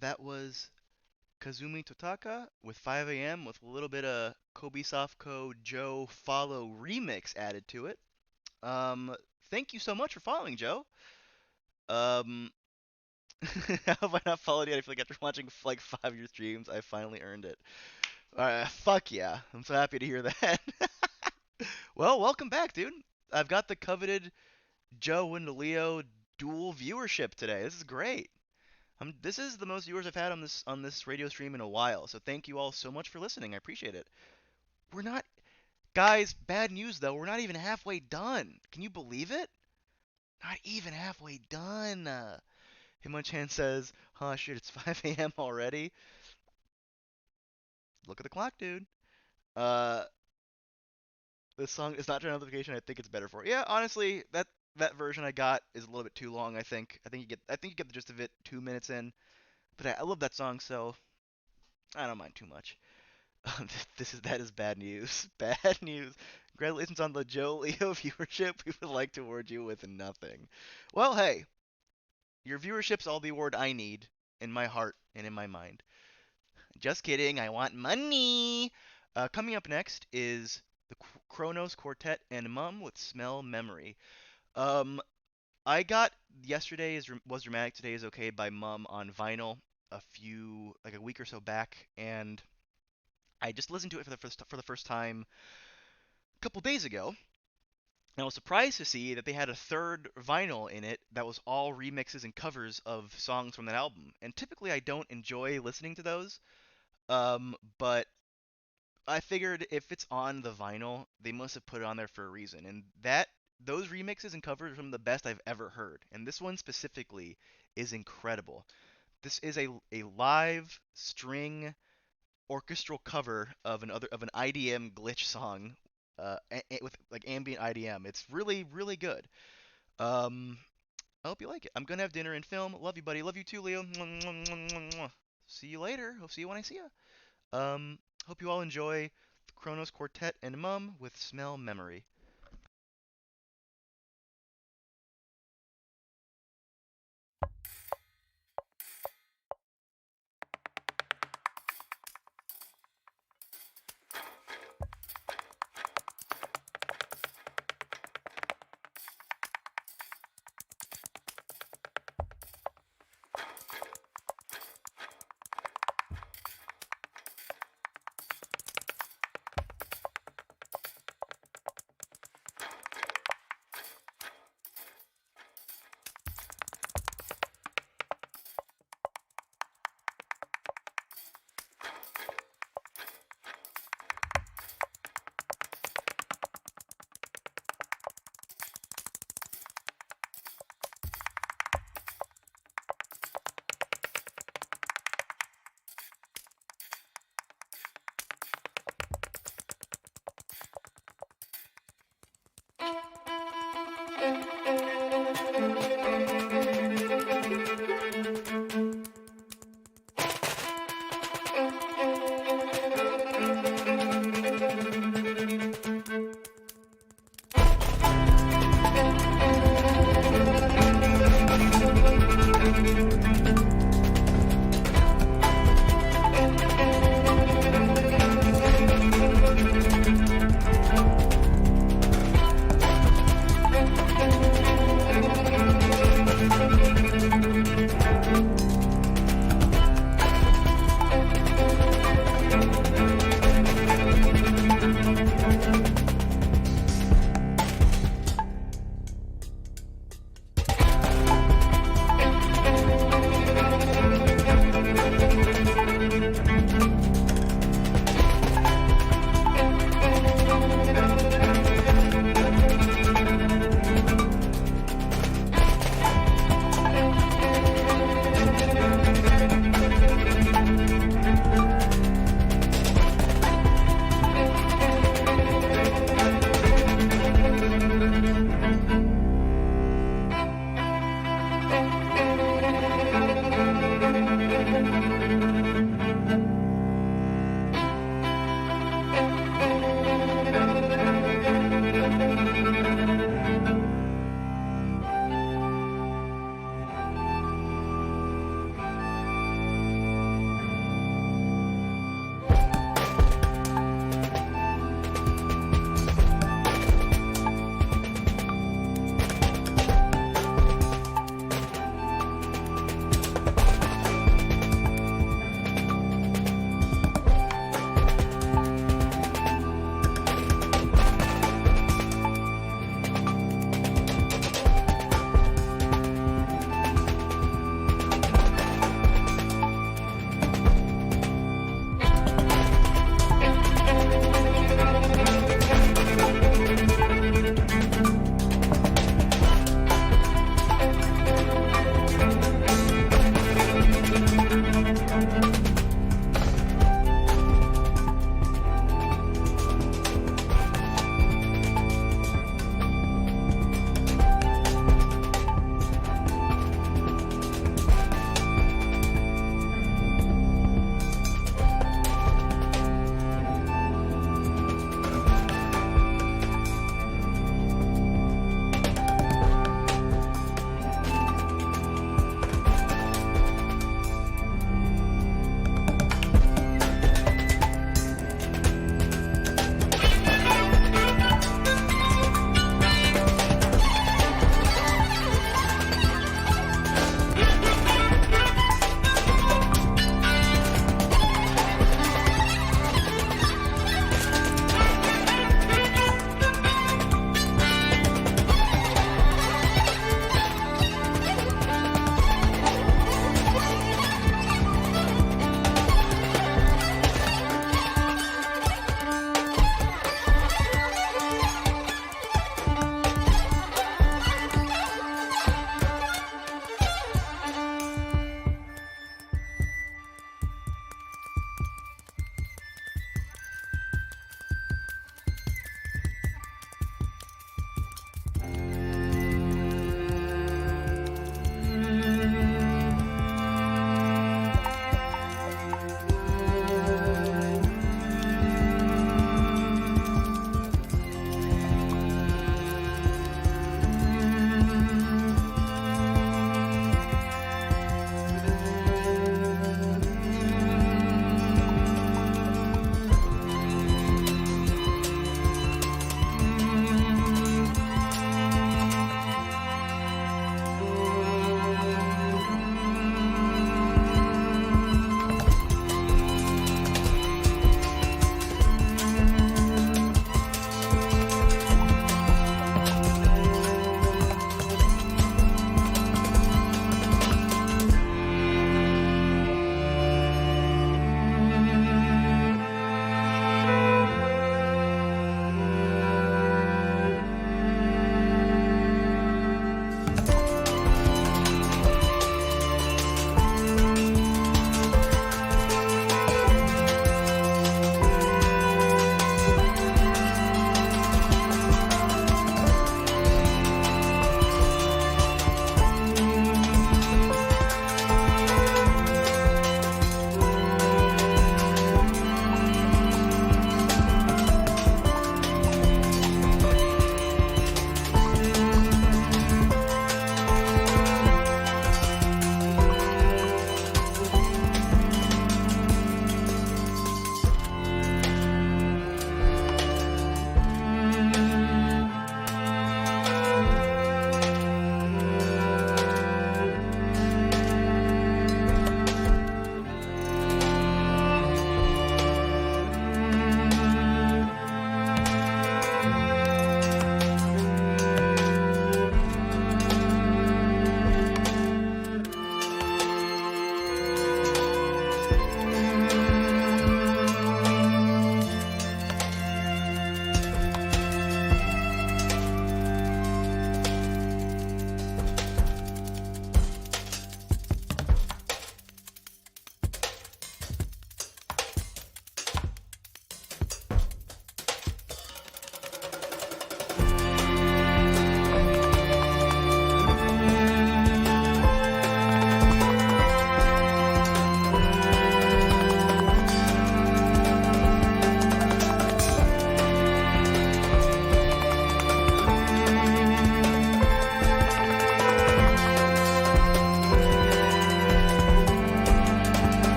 That was Kazumi Totaka with 5 a.m. with a little bit of Kobe Softco Joe Follow remix added to it. Um, Thank you so much for following, Joe. Um, how have I not followed yet? I feel like after watching like 5 year streams, I finally earned it. Fuck yeah. I'm so happy to hear that. Well, welcome back, dude. I've got the coveted Joe and Leo dual viewership today. This is great. This is the most viewers I've had on this radio stream in a while. So thank you all so much for listening. I appreciate it. We're not Guys, bad news though. We're not even halfway done. Can you believe it? Not even halfway done. Himon-chan says, "Huh, shit, it's 5 a.m. already." Look at the clock, dude. Uh, this song is not your notification. I think it's better for it. Yeah, honestly, that version I got is a little bit too long. I think you get the gist of it 2 minutes in. But I love that song, so I don't mind too much. That is bad news. Bad news. Congratulations on the Joe Leo viewership. We would like to award you with nothing. Well, hey, your viewership's all the award I need in my heart and in my mind. Just kidding. I want money. Coming up next is the Kronos Quartet and Mum with Smell Memory. Um, I got Yesterday is Was Dramatic, Today is Okay by Mum on vinyl like a week or so back, and I just listened to it for the first time a couple days ago, and I was surprised to see that they had a third vinyl in it that was all remixes and covers of songs from that album. And typically I don't enjoy listening to those, but I figured if it's on the vinyl, they must have put it on there for a reason. And those remixes and covers are some of the best I've ever heard. And this one specifically is incredible. This is a live string orchestral cover of an IDM glitch song, with like ambient IDM. It's really really good. Um, I hope you like it. I'm gonna have dinner and film. Love you, buddy. Love you too, Leo. Mwah, mwah, mwah, mwah, mwah. See you later. Hope see you when I see you. Hope you all enjoy the Kronos Quartet and Mum with Smell Memory.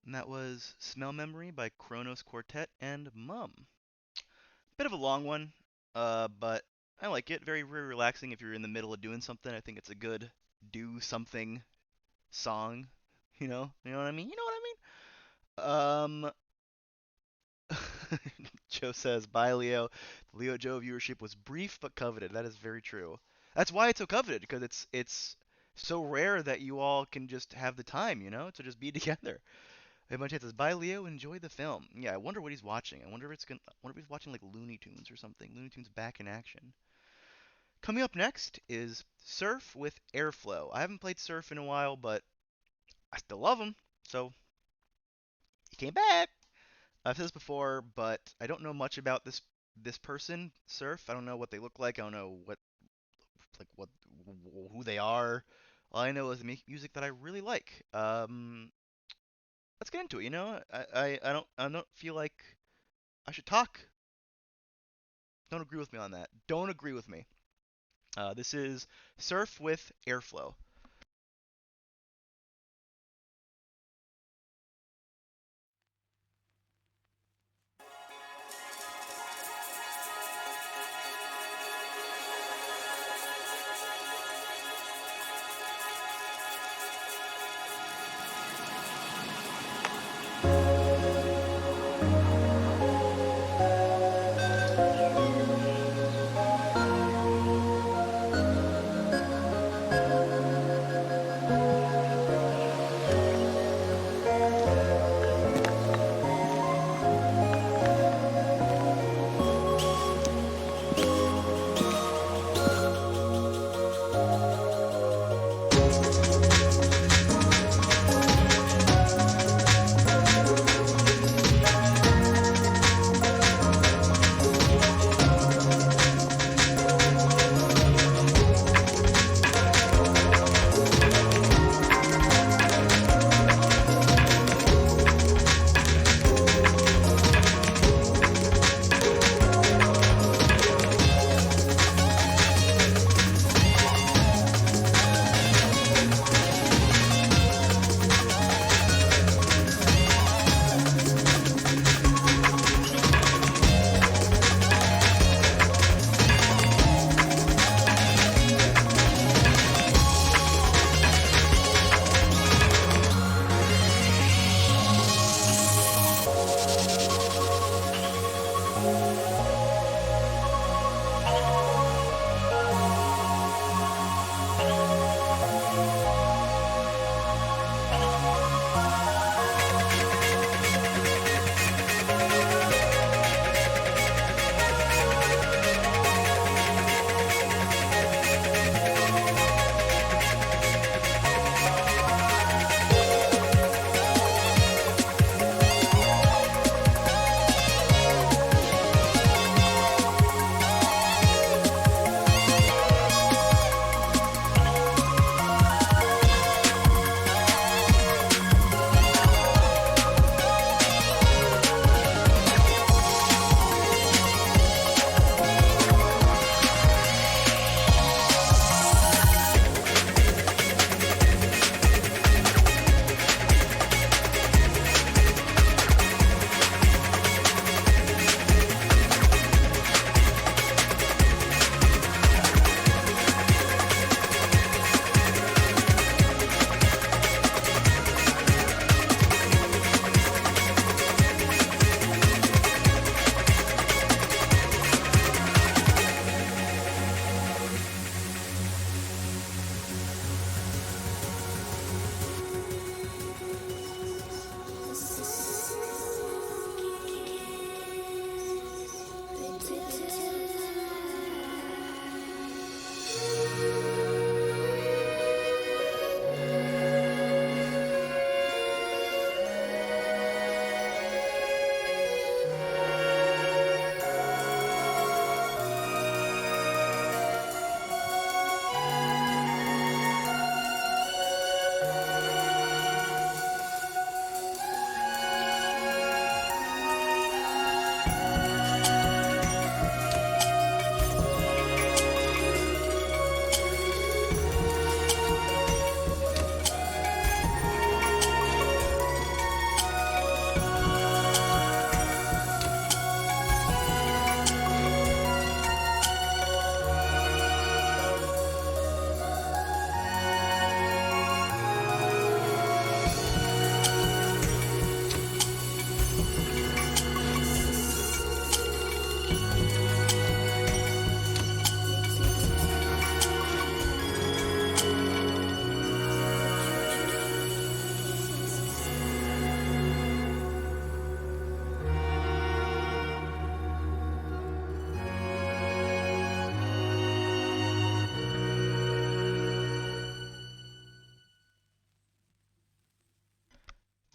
And that was Smell Memory by Kronos Quartet and Mum. Bit of a long one, but I like it. Very, very relaxing if you're in the middle of doing something. I think it's a good do something song. You know what I mean? You know what I mean? Joe says, "Bye, Leo. The Leo Joe viewership was brief but coveted." That is very true. That's why it's so coveted because it's so rare that you all can just have the time, to just be together. Everyone says, "Bye, Leo. Enjoy the film." Yeah, I wonder what he's watching. I wonder if he's watching like Looney Tunes or something. Looney Tunes back in action. Coming up next is Surf with Airflow. I haven't played Surf in a while, but I still love him. So he came back. I've said this before, but I don't know much about this person, Surf. I don't know what they look like. I don't know what who they are. All I know is the music that I really like. Let's get into it. I don't feel like I should talk. Don't agree with me on that. Don't agree with me. This is Surf with Airflow.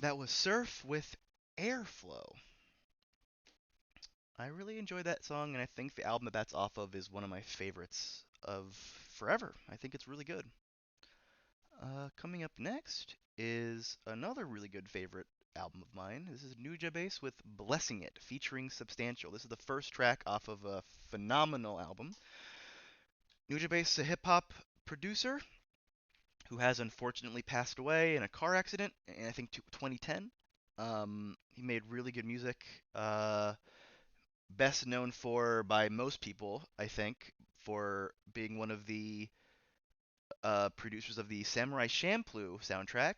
That was Surf with Airflow. I really enjoyed that song, and I think the album that that's off of is one of my favorites of forever. I think it's really good. Coming up next is another really good favorite album of mine. This is Nuja Bass with Blessing It, featuring Substantial. This is the first track off of a phenomenal album. Nuja Bass is a hip hop producer who has unfortunately passed away in a car accident in I think 2010. He made really good music. Best known for by most people, I think, for being one of the producers of the Samurai Champloo soundtrack.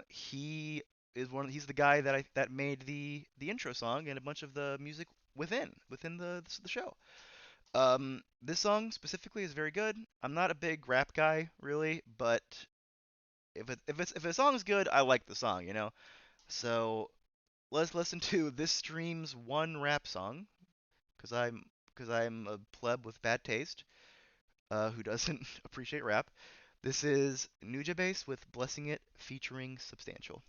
He is he's the guy that made the intro song and a bunch of the music within the show. This song specifically is very good. I'm not a big rap guy really, but if a song is good, I like the song, you know. So let's listen to this stream's one rap song, cause I'm a pleb with bad taste, who doesn't appreciate rap. This is Nujabes with Blessing It featuring Substantial.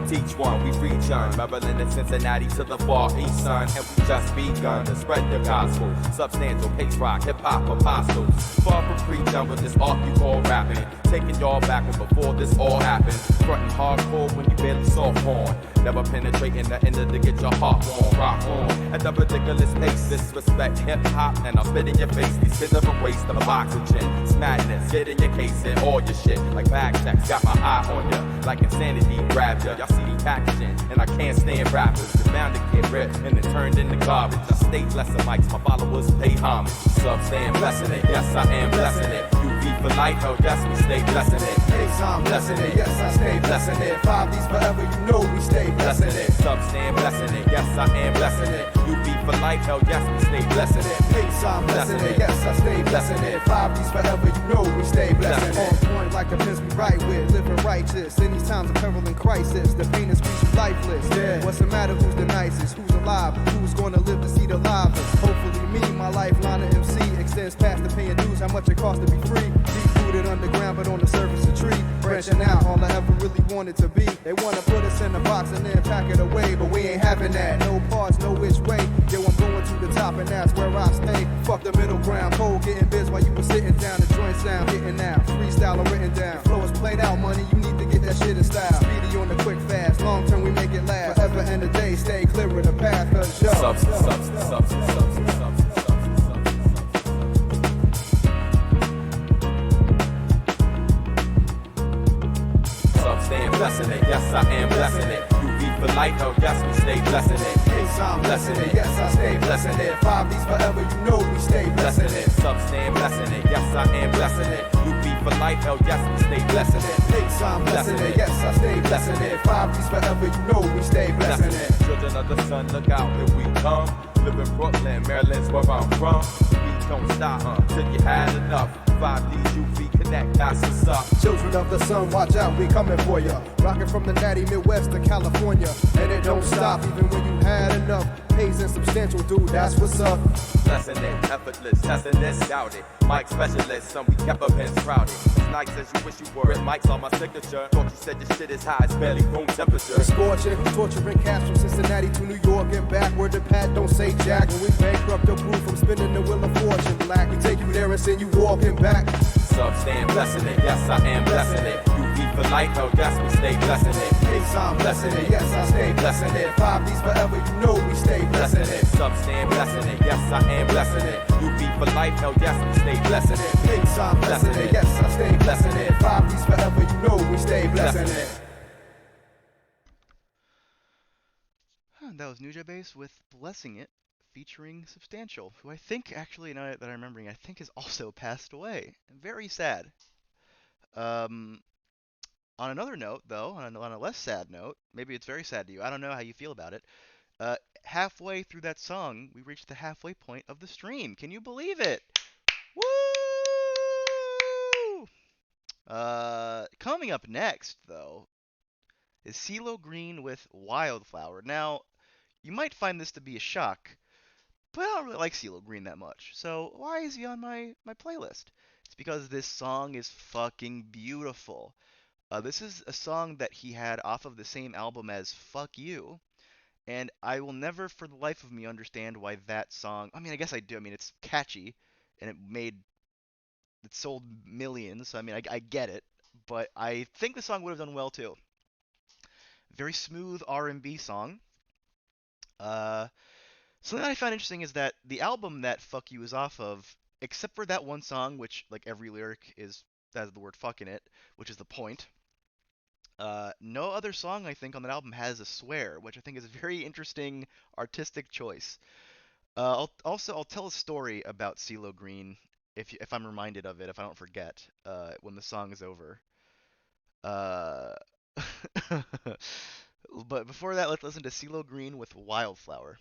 Teach one, we preach on Maryland and Cincinnati to the far east, son. And we just begun to spread the gospel. Substantial, pace rock, hip-hop apostles. Far from preaching with this art you call rapping. Taking y'all back when before this all happened. Frontin' hardcore when you barely saw porn. Never penetrating the end to get your heart warm. Rock on at the ridiculous pace. Disrespect hip-hop and I'll spit in your face. These kids are a waste of oxygen. It's madness, get in your case and all your shit. Like bag checks, got my eye on ya. Like insanity grabbed ya. Y'all see the packaging and I can't stand rappers. It's bound to get ripped and then turned into garbage. I stay blessing mics, my followers pay homage. Sub stand blessing it, yes I am blessing it. UV for life, oh yes we stay blessing it. Pace I'm blessing it, yes I stay blessing it. 5Ds forever, you know we stay blessing it. Sub stand blessing it, yes I am blessing it. UV for life, oh yes we stay blessing it. Pace I'm blessing it, yes I stay blessing it. 5Ds forever, you know we stay blessing it. On point like the pins we write with, living righteous. In these times of peril and crisis, the pain is creature lifeless. Yeah. What's the matter? Who's the nicest? Who's alive? Who's gonna live to see the livest? Hopefully me, my lifeline of MC extends past the paying dues. How much it costs to be free? Deep rooted underground, but on the surface a tree. Branching out, all I ever really wanted to be. They wanna put us in a box and then pack it away, but we ain't having that. No parts, no which way. Yo, I'm going to the top and that's where I stay. Fuck the middle ground, cold getting biz while you were sitting down. The joint sound hitting now, freestyle or written down. Flow is played out, money, you need to get that shit in style. Speedy on the quick fast, long term we make it last. Forever and a day, stay clear of the path, cause yo. Stand blessing it, yes I am blessing it. UV for life, oh yes we stay blessing it. Pace I'm blessing it, yes I stay blessing it. 5Ds forever, you know we stay blessing it. Sub stand blessing it, yes I am blessing it. UV for life, oh yes we stay blessing it. Pace I'm blessing it, yes I stay blessing it. 5Ds forever, you know we stay blessing it. Children of the sun, look out, here we come. Live in Brooklyn, Maryland's where I'm from. We don't stop till you had enough. 5Ds, UV, connect, that's what's up. Children of the sun, watch out, we coming for ya. Rocking from the natty Midwest to California. And it don't stop even when you had enough. Pays and substantial, dude, that's what's up. Blessing it, effortless, testing this, doubt it. Mic specialist, some we kept up and sprouted. As nice as you wish you were, and Mike's on my signature. Thought you said your shit is high, it's barely room temperature. Scorching, torturing cats from Cincinnati to New York and back. Where the pad don't say jack. When we bankrupt the proof from spinning the wheel of fortune black. We take you there and send you walking back. Sub stand blessing it, yes I am blessing it. UV for life, oh yes we stay blessing it. Pace I'm blessing it, yes I stay blessing it. 5Ds forever, you know we stay blessing it. Sub stand blessing it, yes I am blessing it. UV for life, oh yes we stay blessing it. Pace I'm blessing it, yes I stay blessing it. 5Ds forever, you know we stay blessing it. That was Nujabes with Blessing It featuring Substantial, who I think actually, now that I'm remembering, I think has also passed away. Very sad. Um, on another note, though, on a less sad note, maybe it's very sad to you. I don't know how you feel about it. Uh, Halfway through that song, we reached the halfway point of the stream. Can you believe it? Woo! Coming up next, though, is CeeLo Green with Wildflower. Now, you might find this to be a shock, but I don't really like CeeLo Green that much. So why is he on my playlist? It's because this song is fucking beautiful. This is a song that he had off of the same album as Fuck You, and I will never for the life of me understand why that song. I mean, I guess I do. I mean, it's catchy, and it sold millions. I mean, I get it, but I think the song would have done well too. Very smooth R&B song. Uh, Something that I found interesting is that the album that "Fuck You" is off of, except for that one song, which like every lyric is has the word "fuck" in it, which is the point. No other song I think on that album has a swear, which I think is a very interesting artistic choice. I'll tell a story about CeeLo Green if I'm reminded of it, if I don't forget, when the song is over. Uh, but before that, let's listen to CeeLo Green with Wildflower.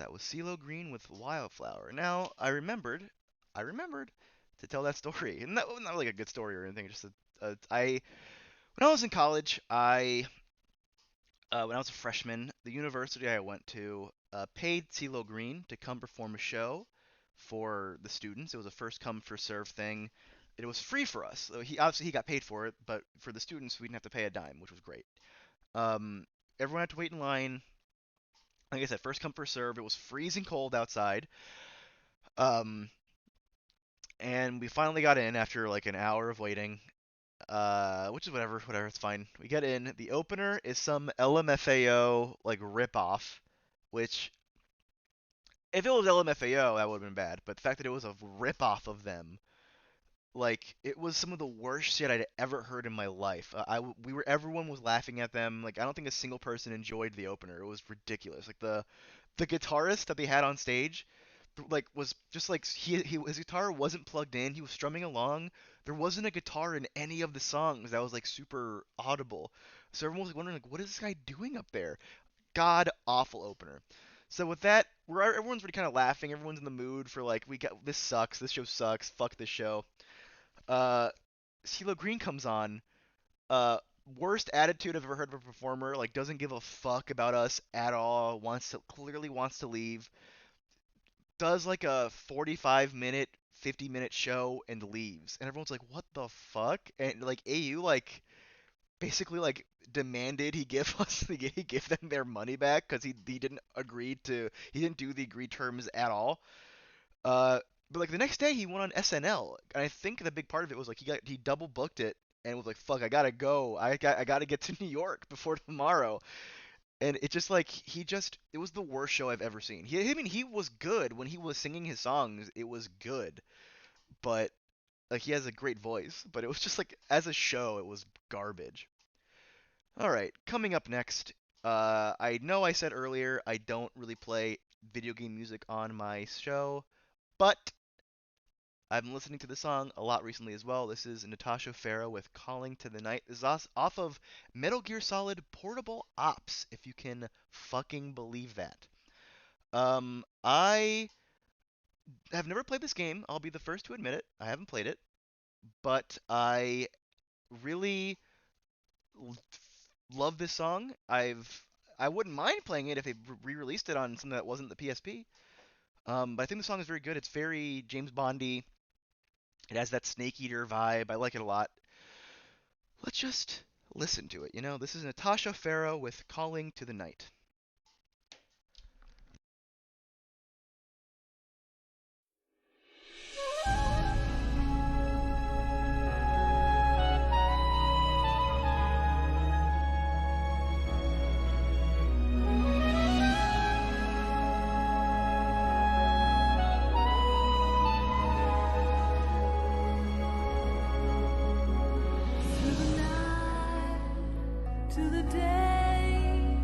That was CeeLo Green with Wildflower. Now, I remembered to tell that story. And that was not like a good story or anything. Just when I was in college, when I was a freshman, the university I went to paid CeeLo Green to come perform a show for the students. It was a first come first serve thing. It was free for us. So he got paid for it, but for the students we didn't have to pay a dime, which was great. Um, Everyone had to wait in line. Like I said, first come first serve. It was freezing cold outside. Um, and we finally got in after like an hour of waiting. Which is whatever, it's fine. We get in. The opener is some LMFAO like rip off, which if it was LMFAO that would have been bad. But the fact that it was a rip off of them, like it was some of the worst shit I'd ever heard in my life. Everyone was laughing at them. Like I don't think a single person enjoyed the opener. It was ridiculous. Like the guitarist that they had on stage like was just like his guitar wasn't plugged in. He was strumming along. There wasn't a guitar in any of the songs that was like super audible. So everyone was like, wondering like what is this guy doing up there? God awful opener. So with that, everyone's already kind of laughing. Everyone's in the mood for like we got this sucks. This show sucks. Fuck this show. Uh, CeeLo Green comes on. Uh, Worst attitude I've ever heard of a performer. Like doesn't give a fuck about us at all. Clearly wants to leave. Does like a 45-minute, 50-minute show and leaves. And everyone's like, "What the fuck?" And like AU like basically like demanded he give us he give them their money back cuz he didn't do the agreed terms at all. But like the next day he went on SNL. And I think the big part of it was like he double booked it and was like, "Fuck, I got to go. I got to get to New York before tomorrow." And it just like it was the worst show I've ever seen. I mean he was good when he was singing his songs. It was good, but like he has a great voice. But it was just like as a show, it was garbage. All right, coming up next. I know I said earlier I don't really play video game music on my show, but I've been listening to the song a lot recently as well. This is Natasha Farrow with "Calling to the Night." This is off of Metal Gear Solid Portable Ops, if you can fucking believe that. I have never played this game. I'll be the first to admit it. I haven't played it, but I really l- love this song. I wouldn't mind playing it if they re-released it on something that wasn't the PSP. But I think the song is very good. It's very James Bondy. It has that Snake Eater vibe. I like it a lot. Let's just listen to it. This is Natasha Farrow with "Calling to the Night." Through the night to the day,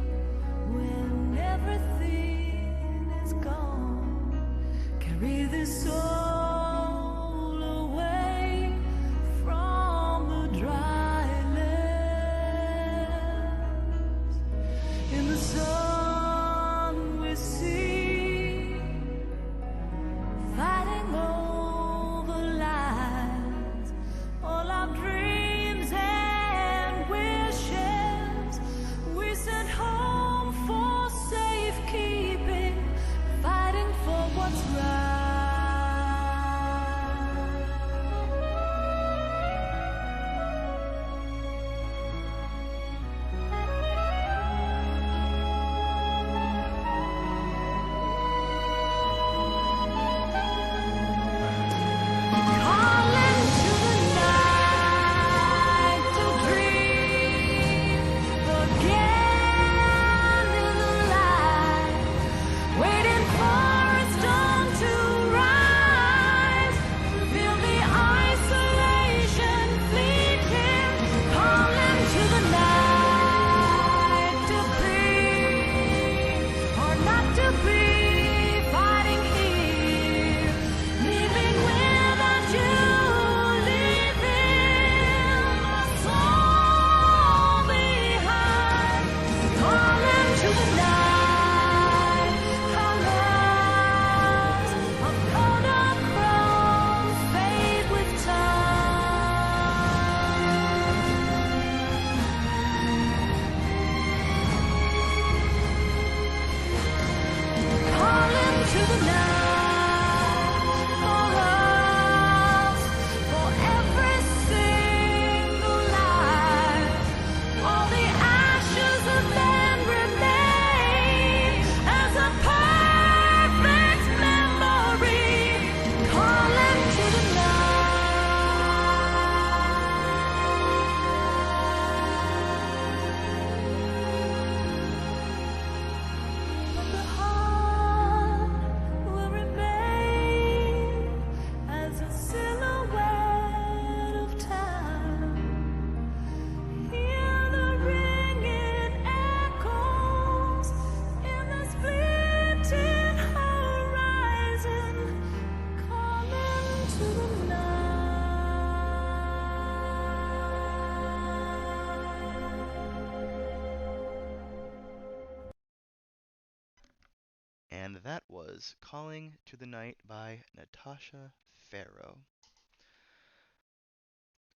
and that was Calling to the Night by Natasha Farrow.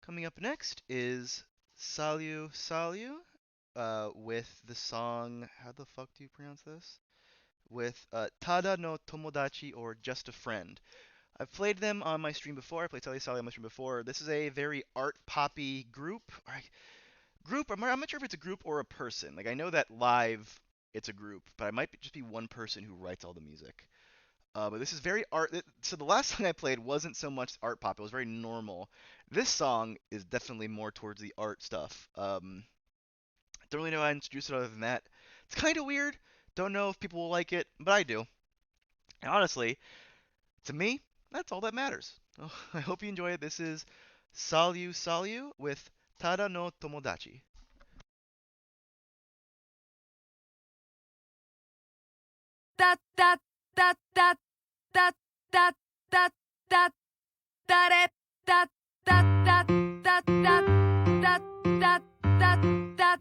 Coming up next is Salu Salu with the song, how the fuck do you pronounce this? With Tada no Tomodachi, or Just a Friend. I've played them on my stream before. I played Salu Salu on my stream before. This is a very art poppy group. I'm not sure if it's a group or a person. Like, I know that live it's a group, but I might just be one person who writes all the music. But this is very art. So the last song I played wasn't so much art pop. It was very normal. This song is definitely more towards the art stuff. Don't really know how to introduce it other than that. It's kind of weird. Don't know if people will like it, but I do. And honestly, to me, that's all that matters. Oh, I hope you enjoy it. This is Salu Salu with Tada no Tomodachi. Da da da da da da da da da da da da da da da da da da da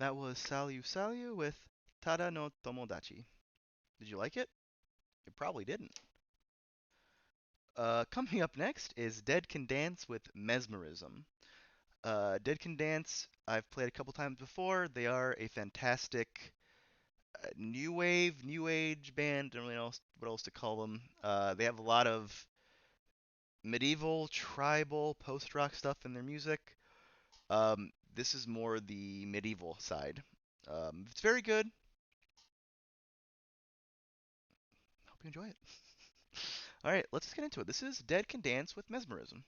That was Salyu Salyu with Tada no Tomodachi. Did you like it? You probably didn't. Coming up next is Dead Can Dance with Mesmerism. Dead Can Dance, I've played a couple times before. They are a fantastic new wave, new age band. Don't really know what else to call them. They have a lot of medieval, tribal, post-rock stuff in their music. This is more the medieval side. It's very good. Hope you enjoy it. All right, let's get into it. This is Dead Can Dance with Mesmerism.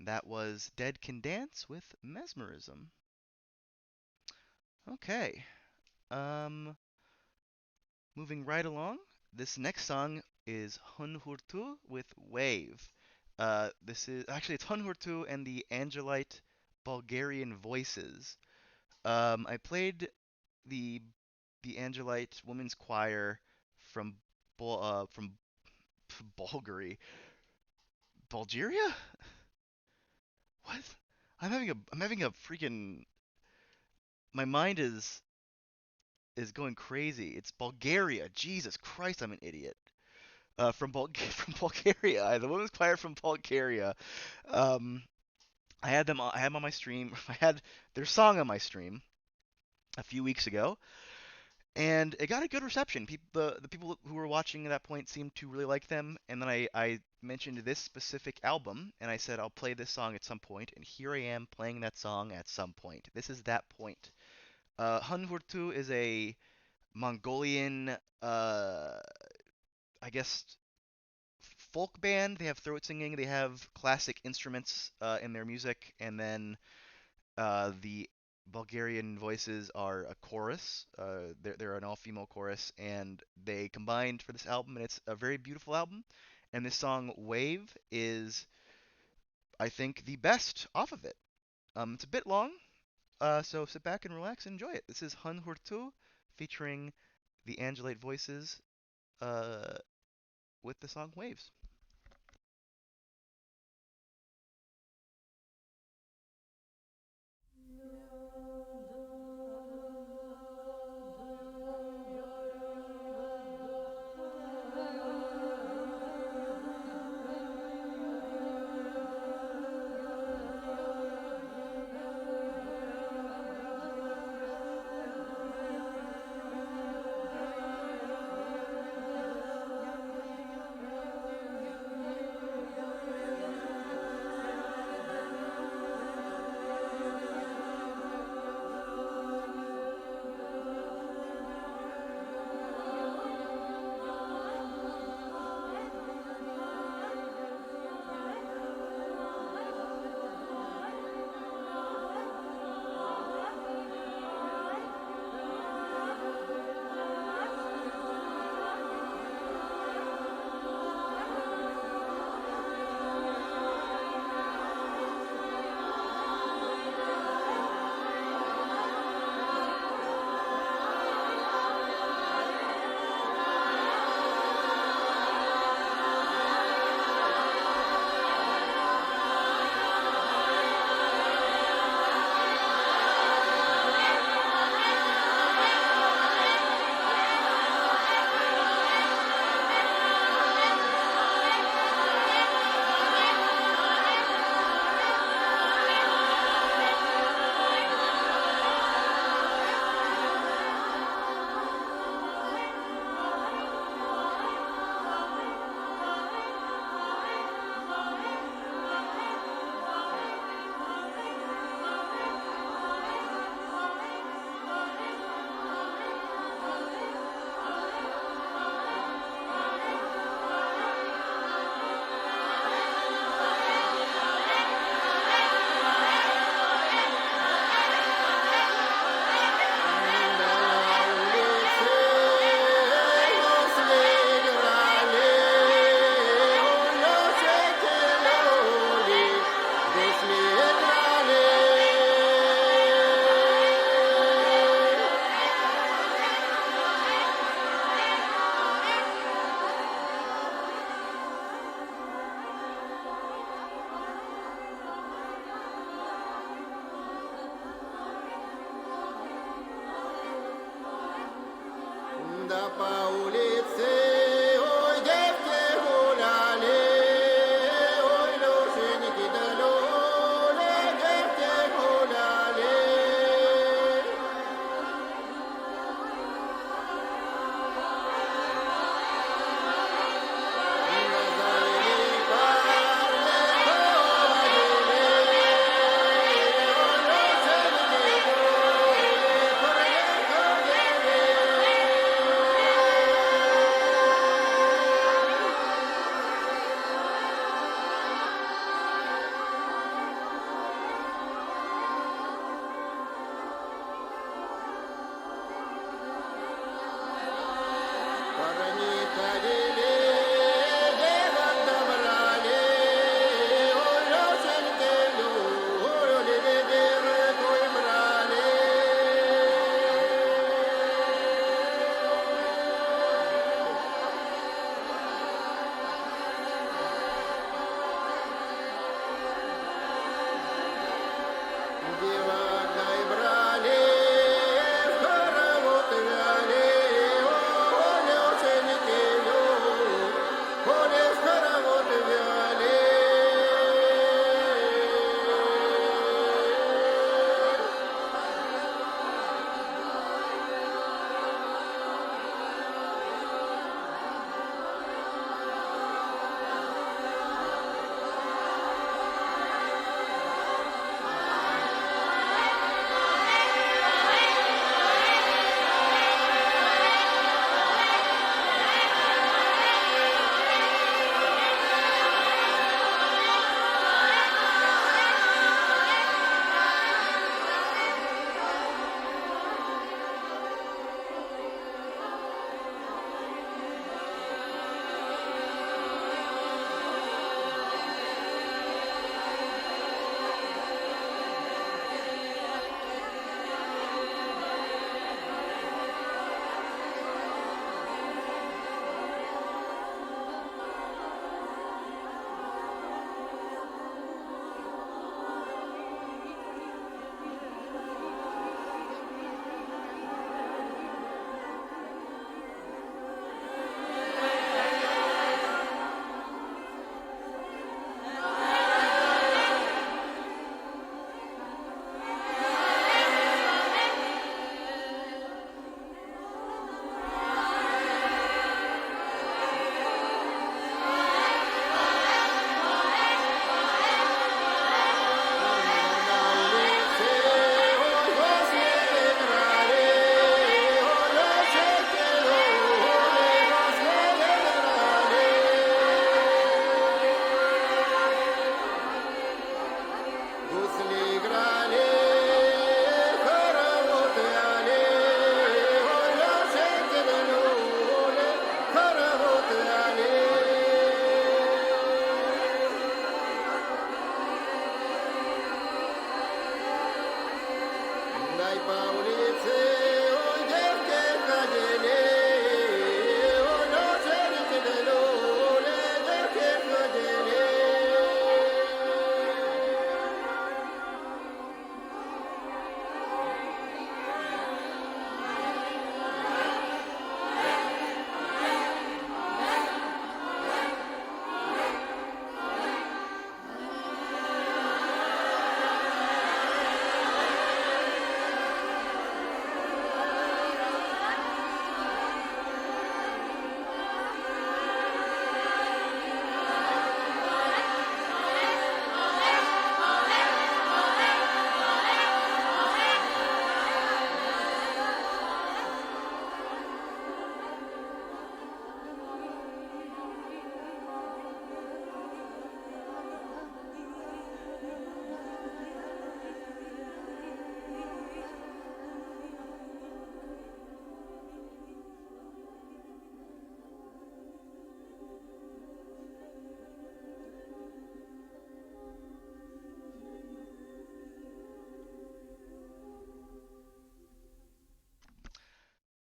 That was Dead Can Dance with Mesmerism. Okay. Um, Moving right along. This next song is Hunhurtu with Wave. This is actually it's Hunhurtu and the Angelite Bulgarian Voices. I played the the Angelite Women's Choir from from Bulgari, Bulgaria? What? I'm having a freaking my mind is going crazy. It's Bulgaria. Jesus Christ, I'm an idiot. From Bulgaria, the women's choir from Bulgaria. Um, I had them on my stream. I had their song on my stream a few weeks ago, and it got a good reception. The people who were watching at that point seemed to really like them. And then I mentioned this specific album, and I said I'll play this song at some point, and here I am playing that song at some point. This is that point. Hunhurtu is a Mongolian, I guess, folk band. They have throat singing. They have classic instruments in their music, and then the Bulgarian voices are a chorus. They're an all-female chorus, and they combined for this album, and it's a very beautiful album. And this song "Wave" is, I think, the best off of it. It's a bit long, so sit back and relax and enjoy it. This is Hun Hurtu featuring the Angelite voices uh, with the song "Waves."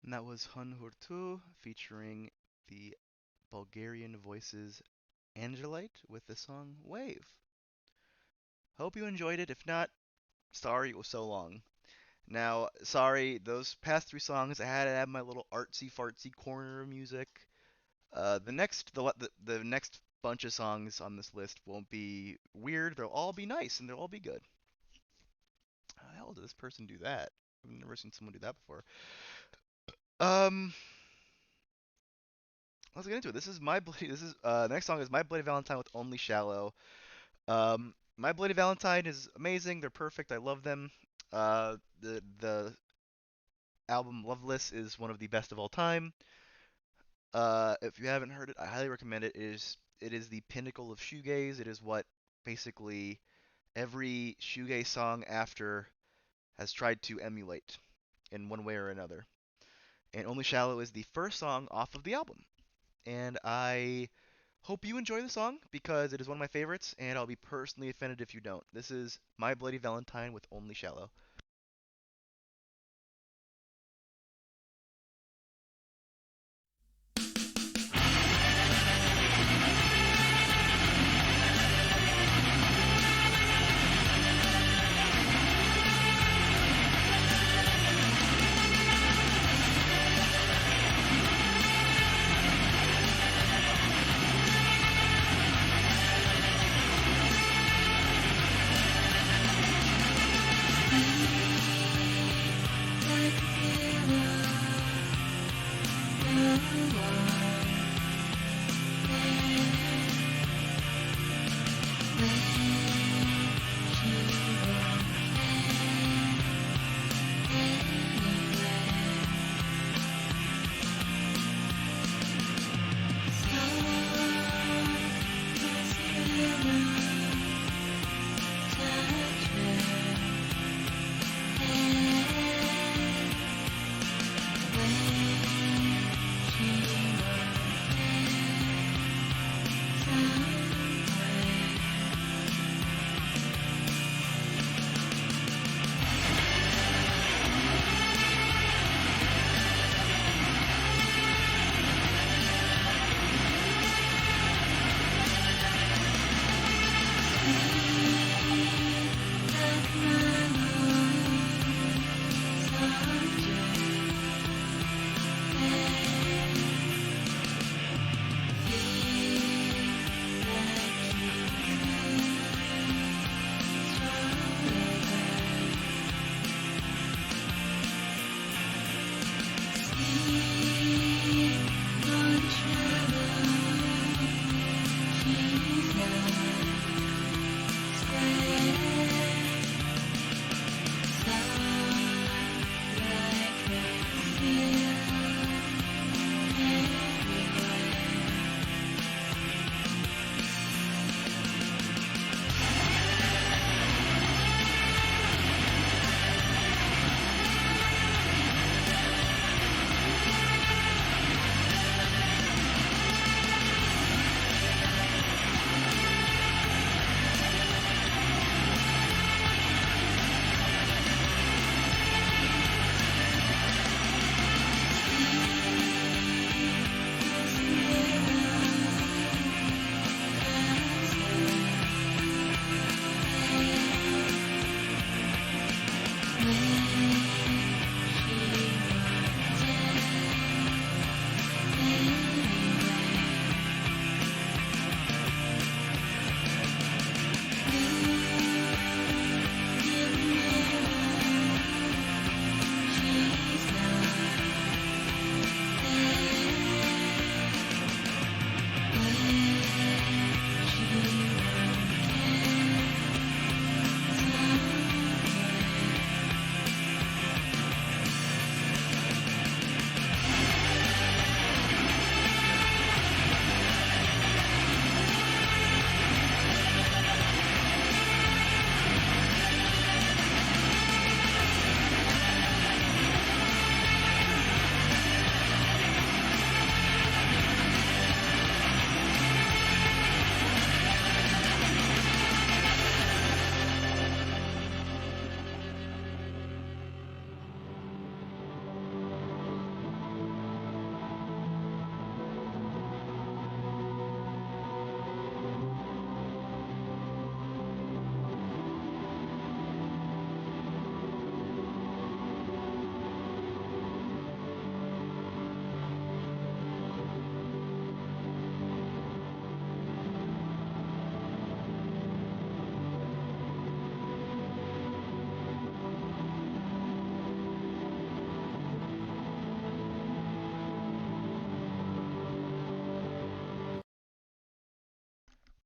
And that was Hun Hurtu featuring the Bulgarian voices Angelite with the song Wave. Hope you enjoyed it. If not, sorry it was so long. Now, sorry, those past three songs I had to have my little artsy fartsy corner of music. The next bunch of songs on this list won't be weird. They'll all be nice and they'll all be good. How the hell did this person do that? I've never seen someone do that before. Um, let's get into it. The next song is My Bloody Valentine with Only Shallow. My Bloody Valentine is amazing. They're perfect. I love them. The album Loveless is one of the best of all time. If you haven't heard it, I highly recommend it. It is the pinnacle of shoegaze. It is what basically every shoegaze song after has tried to emulate in one way or another. And Only Shallow is the first song off of the album. And I hope you enjoy the song because it is one of my favorites, and I'll be personally offended if you don't. This is My Bloody Valentine with Only Shallow.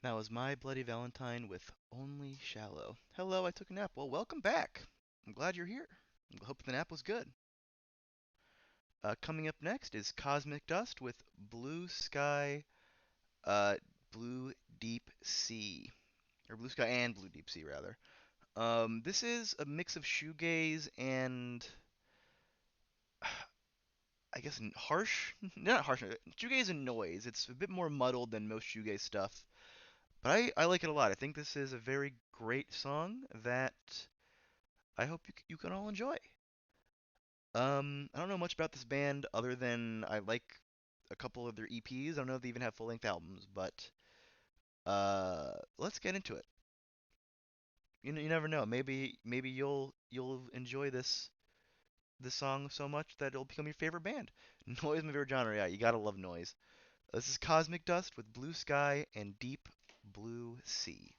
That was My Bloody Valentine with Only Shallow. Hello, I took a nap. Well, welcome back. I'm glad you're here. I hope the nap was good. Coming up next is Cosmic Dust with Blue Sky, uh, Blue Deep Sea. Or Blue Sky and Blue Deep Sea, rather. This is a mix of shoegaze and I guess harsh, not harsh, shoegaze and noise. It's a bit more muddled than most shoegaze stuff, but I like it a lot. I think this is a very great song that I hope you can all enjoy. I don't know much about this band other than I like a couple of their EPs. I don't know if they even have full-length albums, but let's get into it. You never know. Maybe you'll enjoy this song so much that it'll become your favorite band. Noise is my favorite genre. Yeah, you gotta love noise. This is Cosmic Dust with Blue Sky and Deep Blue Sea.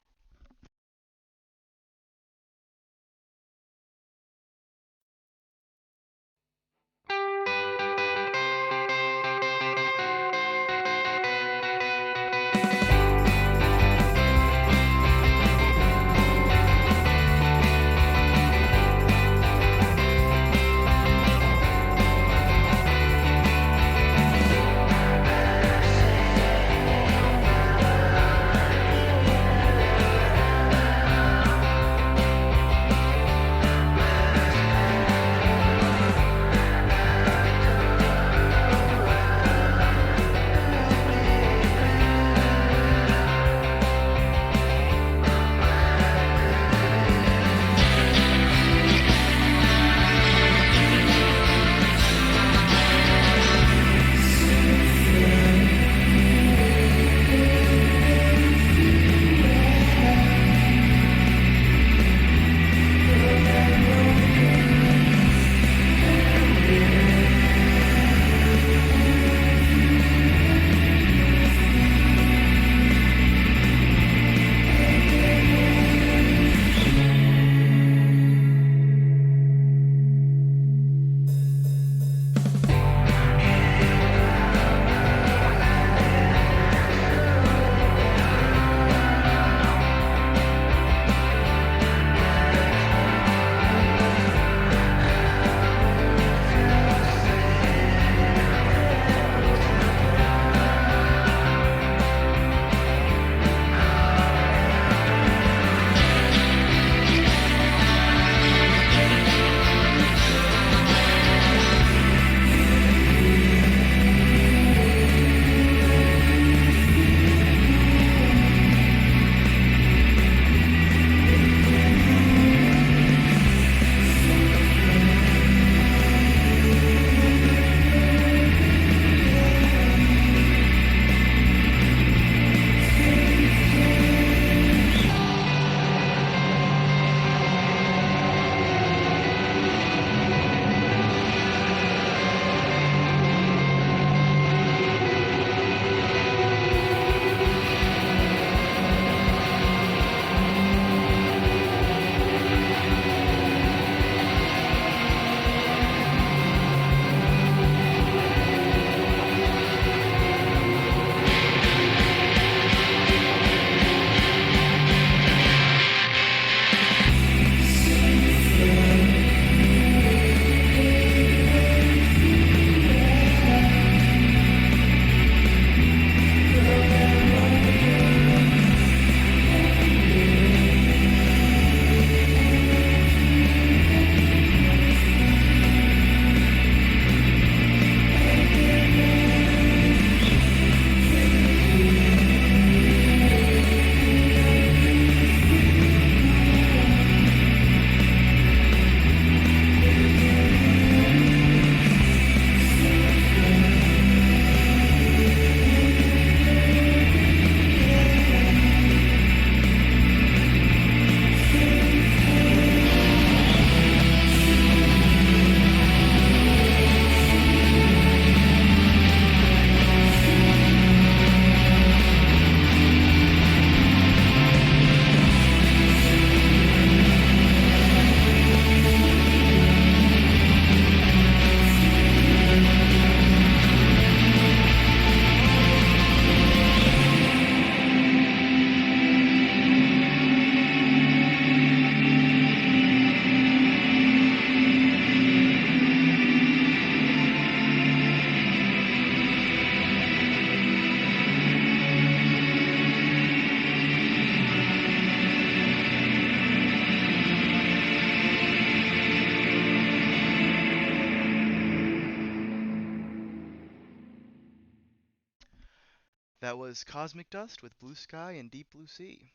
That was Cosmic Dust with Blue Sky and Deep Blue Sea.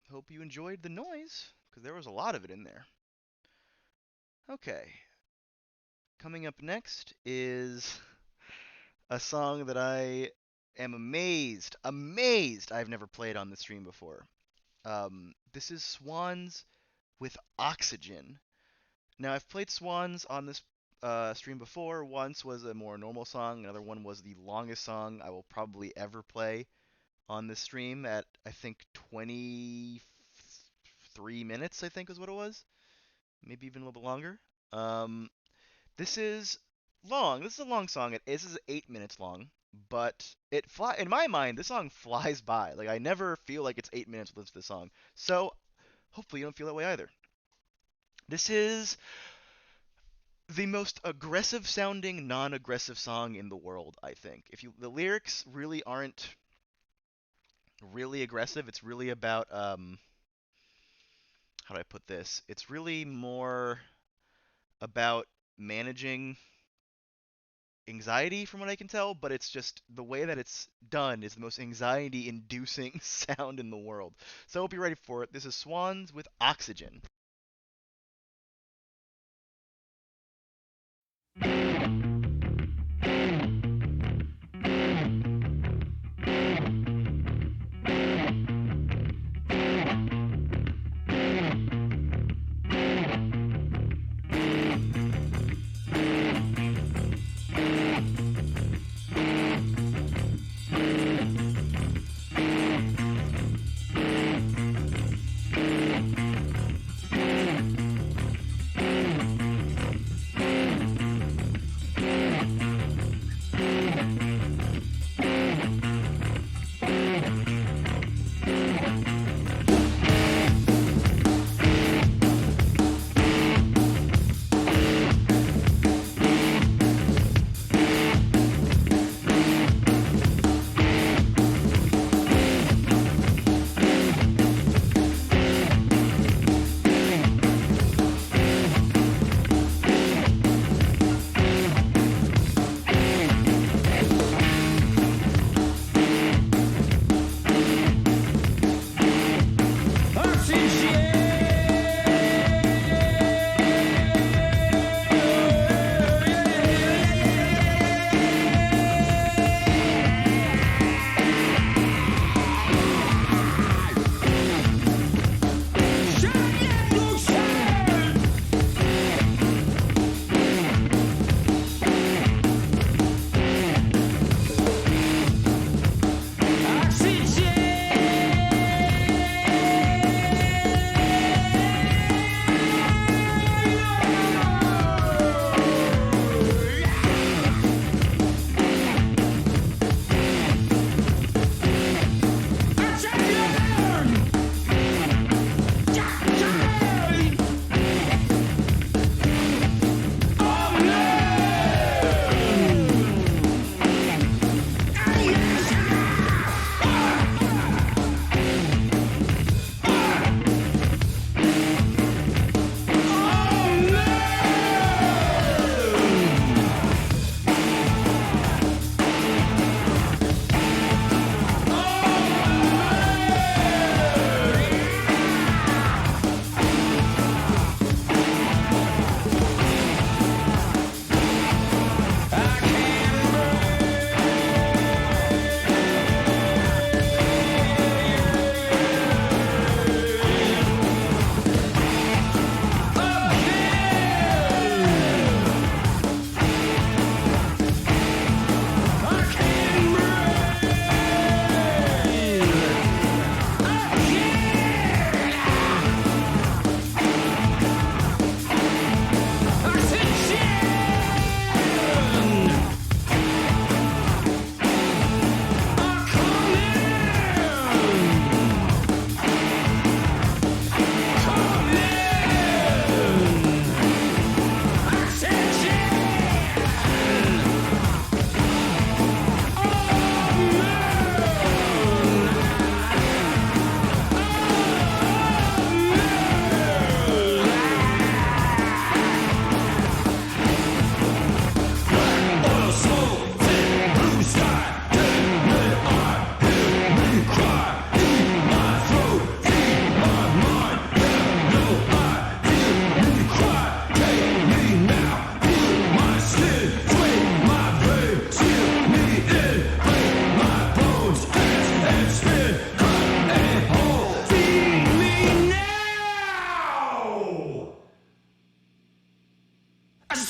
Hope you enjoyed the noise, because there was a lot of it in there. Okay. Coming up next is a song that I am amazed I've never played on the stream before. This is Swans with Oxygen. Now, I've played Swans on this stream before. Once was a more normal song. Another one was the longest song I will probably ever play on this stream at, I think, 23 minutes, I think is what it was. Maybe even a little bit longer. This is long. This is a long song. This is 8 minutes long, but in my mind, this song flies by. Like, I never feel like it's 8 minutes to listen to this song. So, hopefully you don't feel that way either. This is the most aggressive sounding non-aggressive song in the world, I think. The lyrics really aren't really aggressive. It's really about how do I put this? It's really more about managing anxiety from what I can tell, but it's just the way that it's done is the most anxiety inducing sound in the world. So I hope you're ready for it. This is Swans with Oxygen.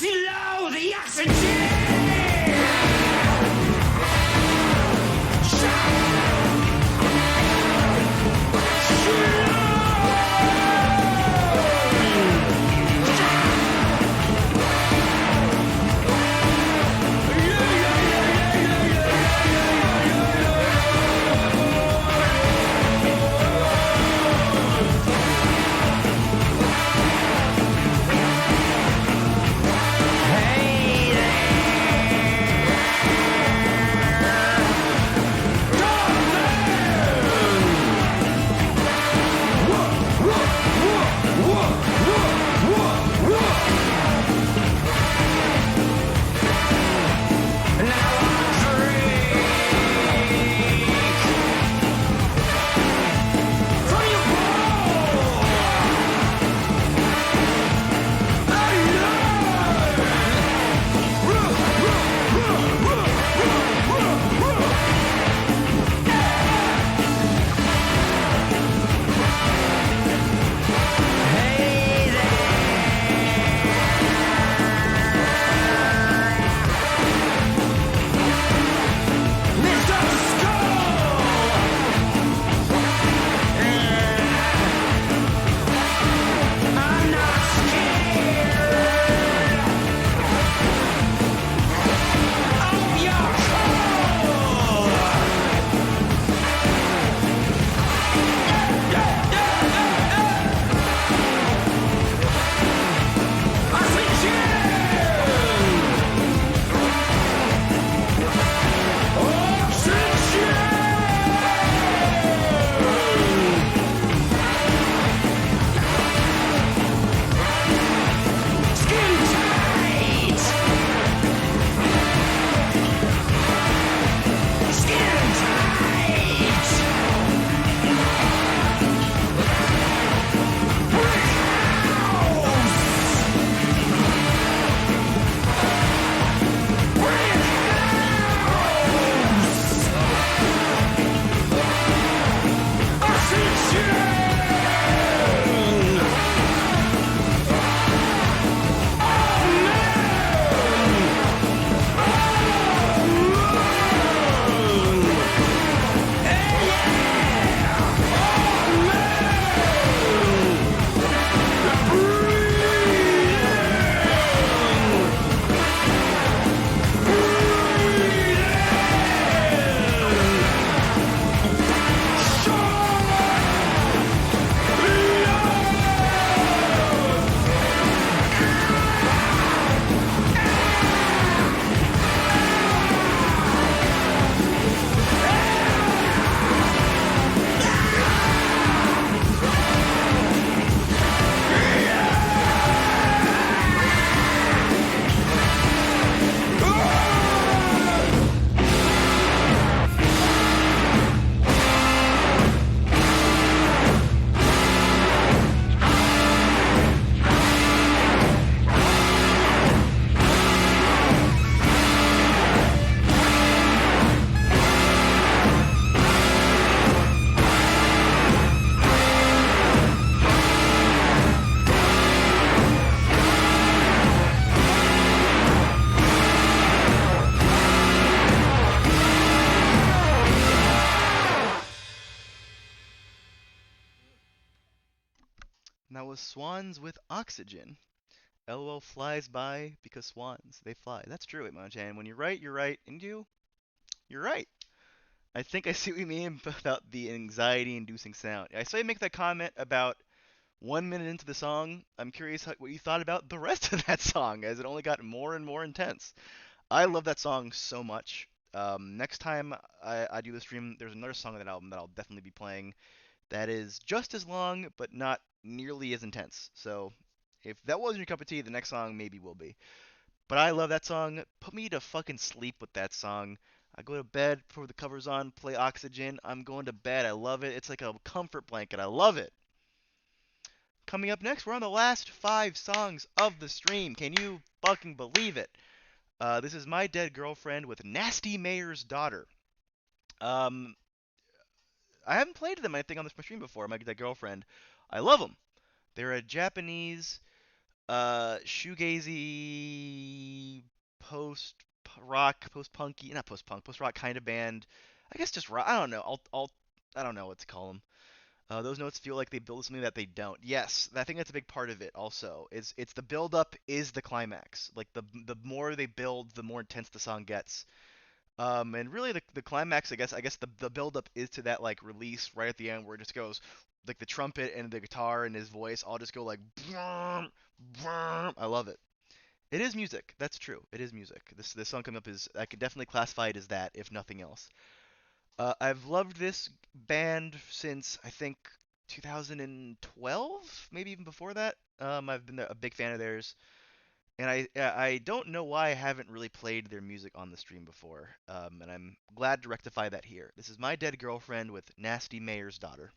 CeeLo, the oxygen! And that was Swans with Oxygen. LOL flies by because swans, they fly. That's true, Itmon-chan. When you're right, you're right. And you're right. I think I see what you mean about the anxiety-inducing sound. I saw you make that comment about 1 minute into the song. I'm curious what you thought about the rest of that song, as it only got more and more intense. I love that song so much. Next time I do the stream, there's another song on that album that I'll definitely be playing that is just as long, but not nearly as intense. So if that wasn't your cup of tea, the next song maybe will be. But I love that song. Put me to fucking sleep with that song. I go to bed, put the covers on, play Oxygen. I'm going to bed. I love it. It's like a comfort blanket. I love it. Coming up next, we're on the last 5 songs of the stream. Can you fucking believe it? This is My Dead Girlfriend with Nasty Mayor's Daughter. I haven't played them, I think, on this stream before. My Dead Girlfriend. I love them. They're a Japanese shoegazy, post rock, post punky, not post punk, post rock kind of band. I guess just rock. I don't know. I don't know what to call them. Those notes feel like they build something that they don't. Yes, I think that's a big part of it. Also, it's the build up is the climax. Like the more they build, the more intense the song gets. And really the climax, I guess the build up is to that like release right at the end where it just goes like the trumpet and the guitar and his voice all just go like brum, brum. I love it. It is music. That's true. It is music. This song coming up is I could definitely classify it as that if nothing else. I've loved this band since I think 2012, maybe even before that. I've been a big fan of theirs, and I don't know why I haven't really played their music on the stream before. And I'm glad to rectify that here. This is My Dead Girlfriend with Nasty Mayor's Daughter.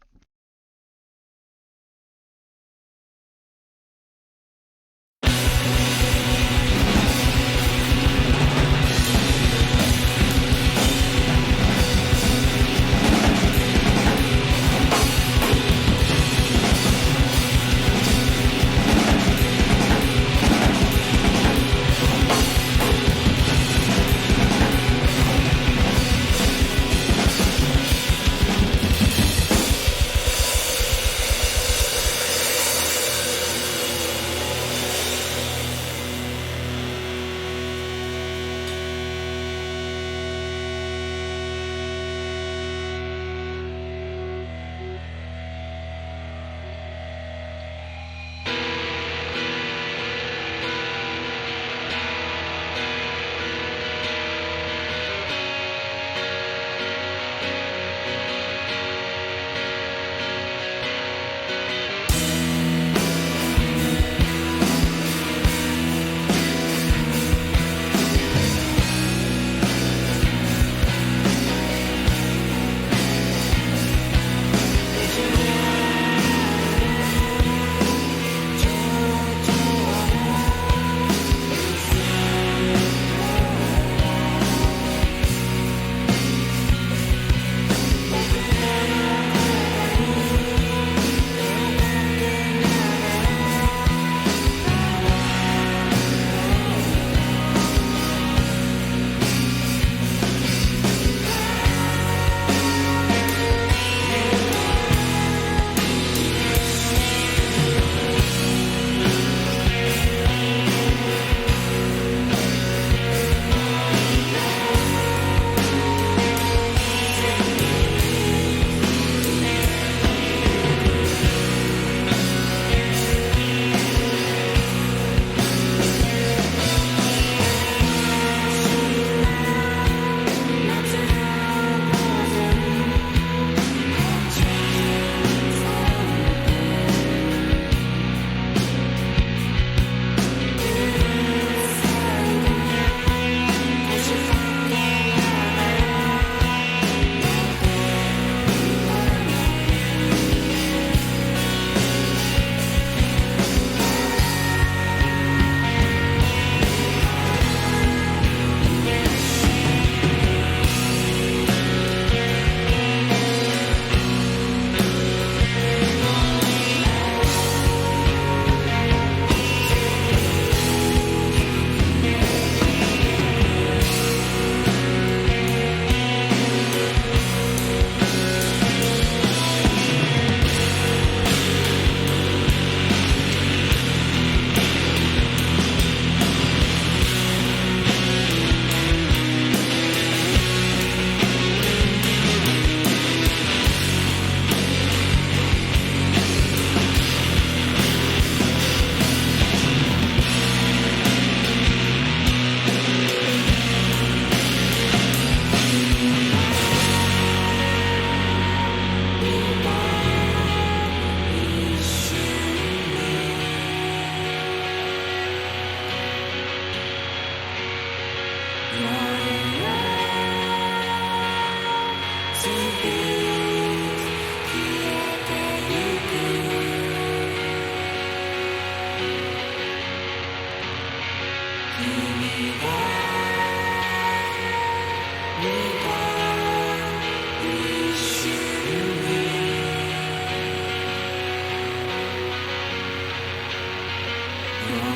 You're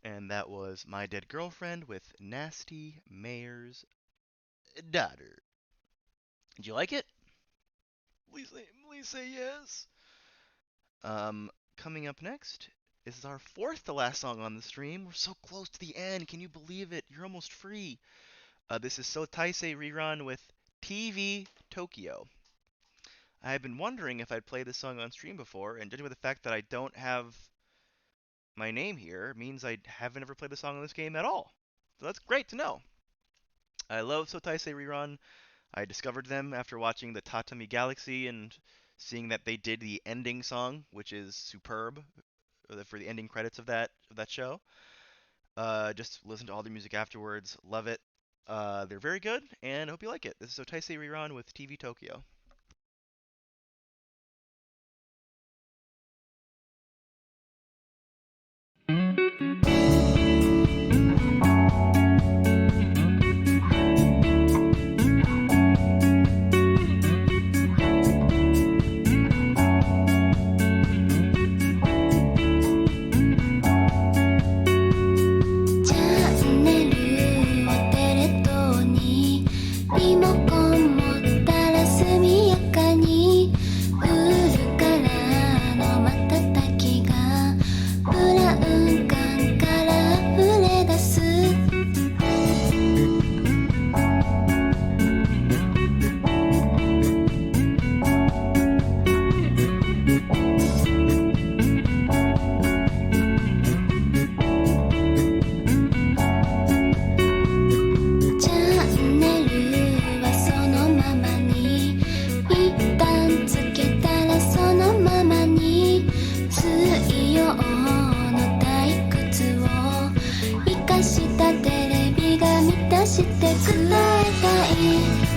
And that was My Dead Girlfriend with Nasty Mayor's Daughter. Did you like it? Please say yes. Coming up next is our fourth to last song on the stream. We're so close to the end. Can you believe it? You're almost free. This is So Taisei Rerun with TV Tokyo. I have been wondering if I'd played this song on stream before, and judging by the fact that I don't have my name here, means I haven't ever played the song in this game at all. So that's great to know. I love So Taisei Rerun. I discovered them after watching the Tatami Galaxy and seeing that they did the ending song, which is superb for the ending credits of that show. Just listen to all the music afterwards. Love it. They're very good, and I hope you like it. This is So Taisei Rerun with TV Tokyo. チャンネルをテレ東にリモコン持ったら速やかに古からの瞬きがブラウン管から溢れ出すチャンネルはそのままに一旦つけたらそのままに水曜の退屈を生かしたテレビが満たしてく伝えたい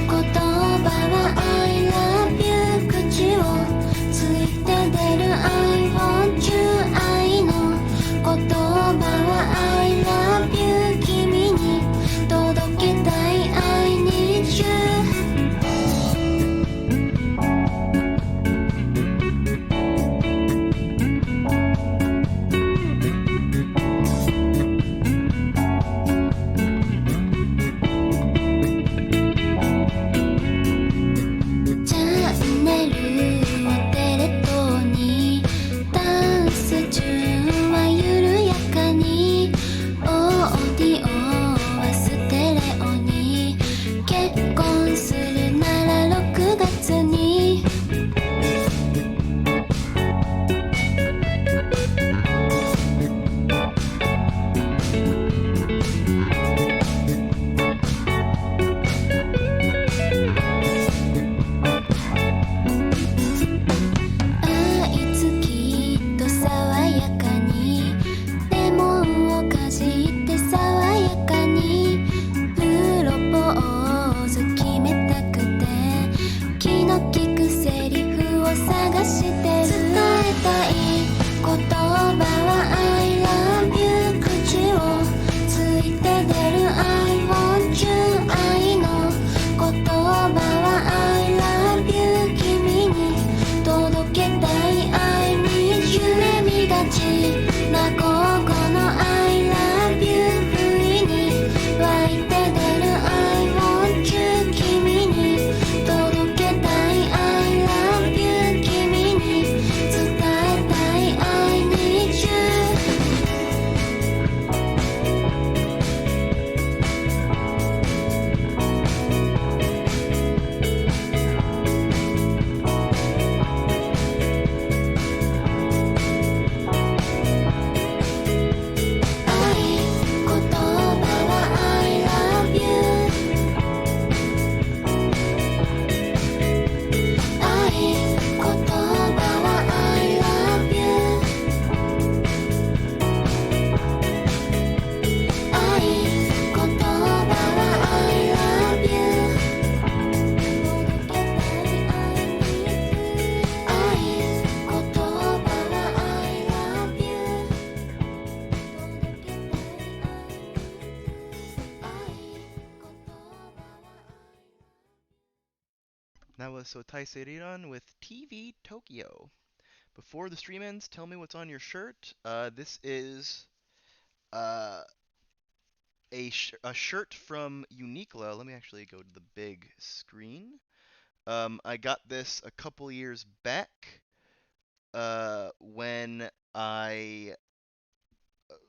言葉は I love you 口をついて出る I want you 愛の言葉は I love you 君に届けたい I need youチャンネルをテレ東にダンス順は緩やかにオーディオはステレオに結婚するなら6月にあいつきっと爽やかにレモンをかじって爽やかにプロポーズ決めたくて気の利くセリフを探してる伝えたい言葉は I love you 口をついて出る I want you 愛の言葉は I love you 君に届けたい I need you 夢見がちな午後の I love you 不意に湧いて出る I want you 君に届けたい I love you 君に伝えたい I need you愛言葉は I love you 愛言葉は I love you 愛言葉は I love you 届けたい I need you 愛言葉は I love you 届けたい I need you 愛言葉は That was So Taisei Rerun with TV Tokyo. Before the stream ends, tell me what's on your shirt. This is uh, a shirt from Uniqlo. Let me actually go to the big screen. I got this a couple years back when I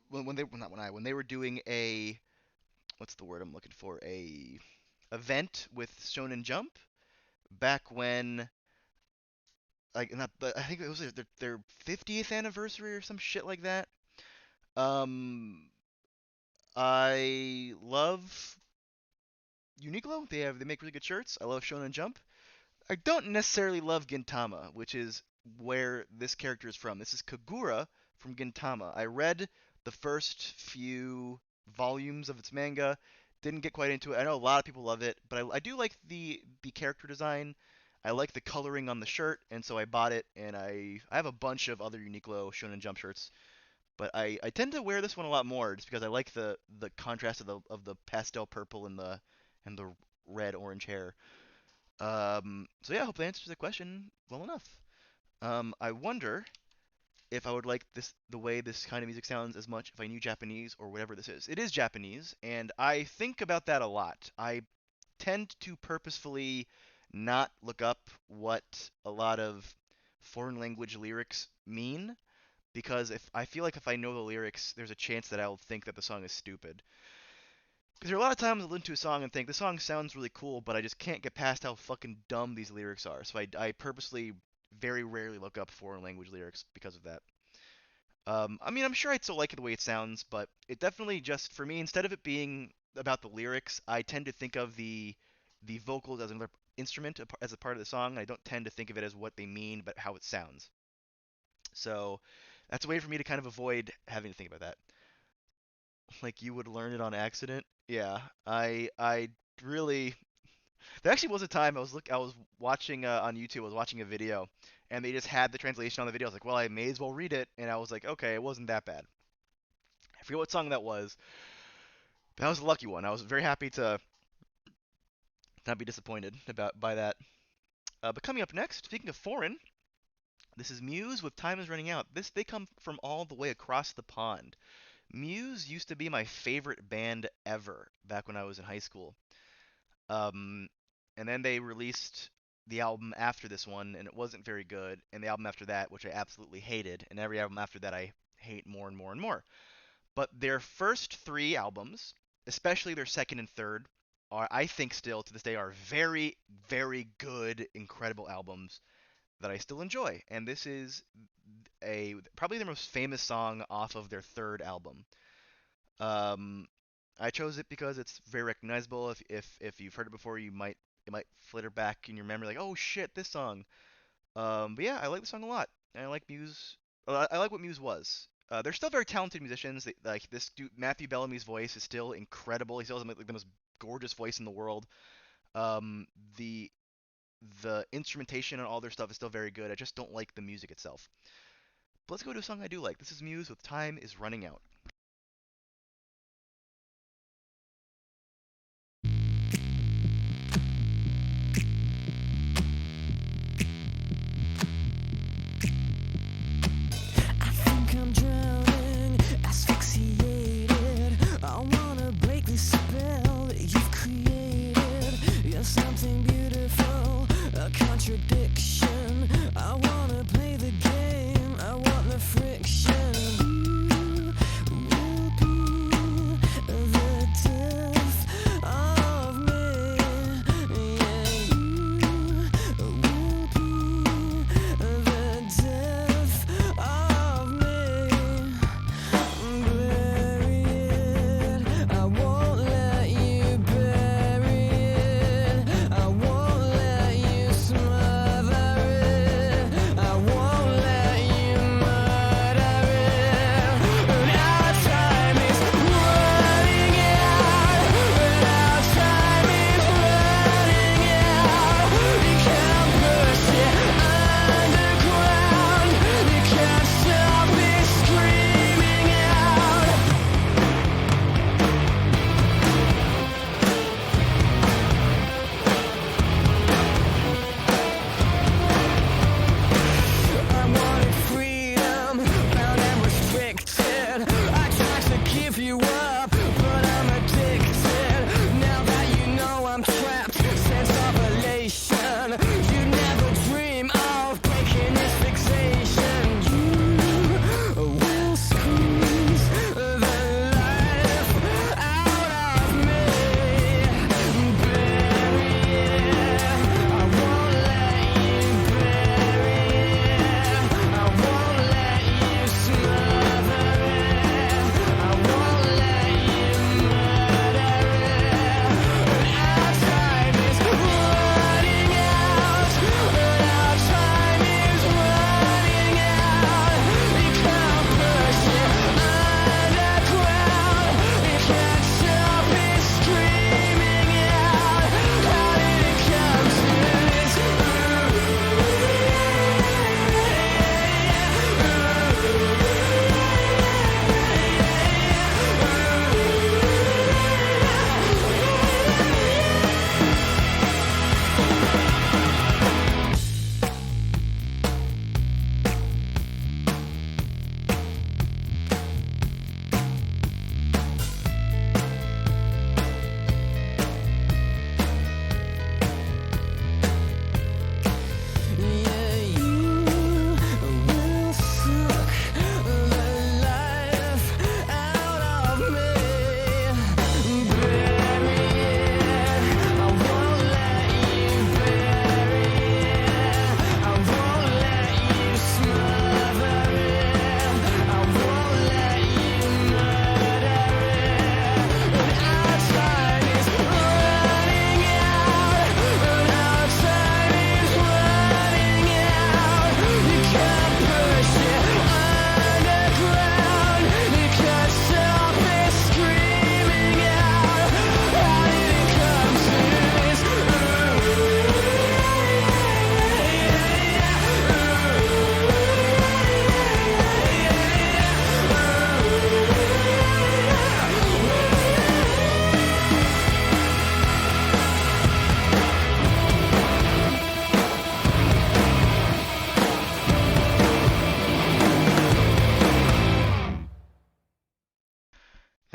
when they not when I when they were doing a what's the word I'm looking for, a event with Shonen Jump back when, like, not I think it was their 50th anniversary or some shit like that. Um, I love Uniqlo. They make really good shirts. I love Shonen Jump. I don't necessarily love Gintama, which is where this character is from. This is Kagura from Gintama. I read the first few volumes of its manga, didn't get quite into it. I know a lot of people love it, but I do like the character design. I like the coloring on the shirt, and so I bought it. And I have a bunch of other Uniqlo Shonen Jump shirts, but I tend to wear this one a lot more just because I like the contrast of the pastel purple and the red orange hair. So yeah, I hope that answers the question well enough. I wonder if I would like the way this kind of music sounds as much if I knew Japanese or whatever this is. It is Japanese, and I think about that a lot. I tend to purposefully not look up what a lot of foreign language lyrics mean because if I feel like if I know the lyrics, there's a chance that I'll think that the song is stupid. Because there are a lot of times I listen to a song and think this song sounds really cool, but I just can't get past how fucking dumb these lyrics are. So I purposely very rarely look up foreign language lyrics because of that. I mean, I'm sure I'd still like it the way it sounds, but it definitely just for me, instead of it being about the lyrics, I tend to think of the vocals as another instrument as a part of the song. I don't tend to think of it as what they mean, but how it sounds. So that's a way for me to kind of avoid having to think about that. Like you would learn it on accident. Yeah, I really. There actually was a time I was watching on YouTube. I was watching a video, and they just had the translation on the video. I was like, well, I may as well read it, and I was like, okay, it wasn't that bad. I forget what song that was. That was a lucky one. I was very happy to not be disappointed about by that. But coming up next, speaking of foreign, this is Muse with "Time Is Running Out." They come from all the way across the pond. Muse used to be my favorite band ever back when I was in high school. Um, and then they released the album after this one, and it wasn't very good. And the album after that, which I absolutely hated, and every album after that I hate more and more and more. But their first three albums, especially their second and third, are I think still to this day are very, very good, incredible albums that I still enjoy. And this is a probably their most famous song off of their third album. Um, I chose it because it's very recognizable. If you've heard it before, it might flitter back in your memory like, oh shit, this song. But yeah, I like the song a lot. And I like Muse. I like what Muse was. They're still very talented musicians. Like this dude, Matthew Bellamy's voice is still incredible. He still has like the most gorgeous voice in the world. Um, the the instrumentation and all their stuff is still very good. I just don't like the music itself. But let's go to a song I do like. This is Muse with "Time Is Running Out." I think I'm drowning, asphyxiated. I wanna break the spell that you've created. You're something beautiful, a contradiction. I wanna play the game, I want the friction.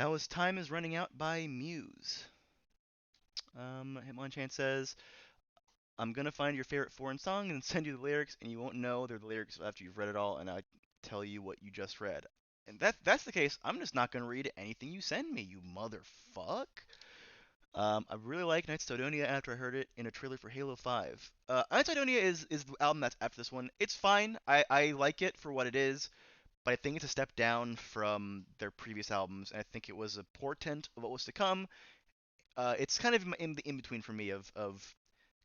That was Time Is Running Out by Muse. Hitmonchan says, I'm gonna find your favorite foreign song and send you the lyrics, and you won't know they're the lyrics after you've read it all, and I tell you what you just read. And that's the case. I'm just not gonna read anything you send me, you motherfuck. I really like Knights of Sidonia after I heard it in a trailer for Halo 5. Knights of Sidonia is the album that's after this one. It's fine. I like it for what it is, but I think it's a step down from their previous albums, and I think it was a portent of what was to come. It's kind of in the in between for me of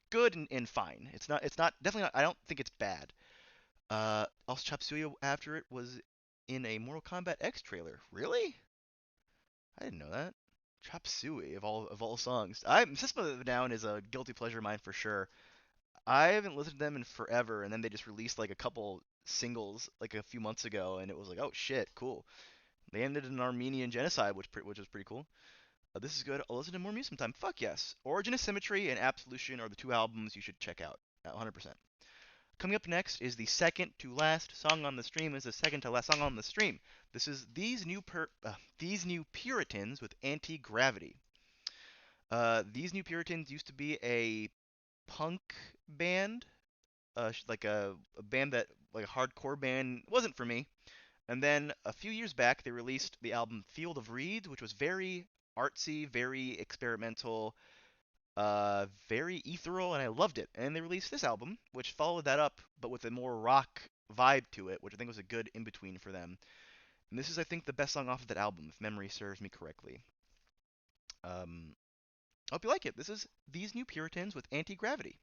good and fine. It's not definitely not. I don't think it's bad. Also, Chop Suey after it was in a Mortal Kombat X trailer. Really? I didn't know that. Chop Suey of all songs. System of a Down is a guilty pleasure of mine for sure. I haven't listened to them in forever, and then they just released like a couple singles like a few months ago, and it was like, oh shit, cool. They ended an Armenian genocide, which was pretty cool. This is good. I'll listen to more music sometime. Fuck yes. Origin of Symmetry and Absolution are the two albums you should check out. 100%. Coming up next is the second to last song on the stream. Is the second to last song on the stream. This is These New Puritans with Anti-Gravity. These New Puritans used to be a punk band, like a band that like a hardcore band wasn't for me. And then a few years back, they released the album Field of Reeds, which was very artsy, very experimental, very ethereal, and I loved it. And they released this album, which followed that up, but with a more rock vibe to it, which I think was a good in between for them. And this is, I think, the best song off of that album, if memory serves me correctly. I hope you like it. This is These New Puritans with Anti-Gravity.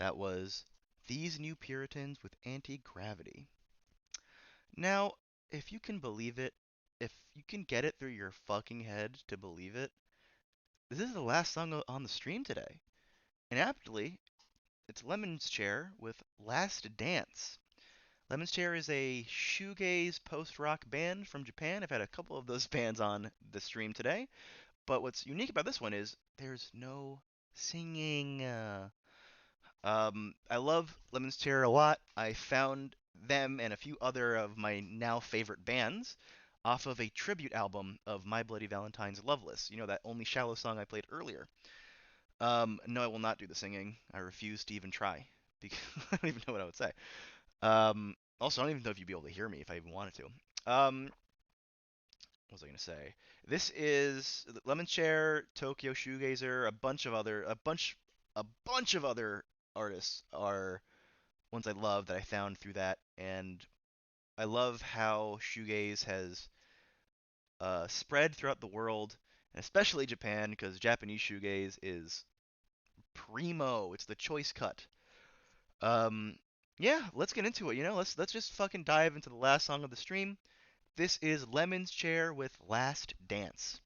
That was These New Puritans with Anti-Gravity. Now, if you can believe it, if you can get it through your fucking head to believe it, this is the last song on the stream today. And aptly, it's Lemon's Chair with Last Dance. Lemon's Chair is a shoegaze post-rock band from Japan. I've had a couple of those bands on the stream today, but what's unique about this one is there's no singing. I love Lemon's Chair a lot. I found them and a few other of my now favorite bands off of a tribute album of My Bloody Valentine's Loveless. You know, that Only Shallow song I played earlier. No, I will not do the singing. I refuse to even try because I don't even know what I would say. Also, I don't even know if you'd be able to hear me if I even wanted to. What was I gonna say? This is Lemon Chair, Tokyo Shoegazer, a bunch of other artists are ones I love that I found through that, and I love how shoegaze has spread throughout the world, and especially Japan, because Japanese shoegaze is primo. It's the choice cut. Um, yeah, let's get into it. Let's just fucking dive into the last song of the stream. This is Lemon's Chair with Last Dance.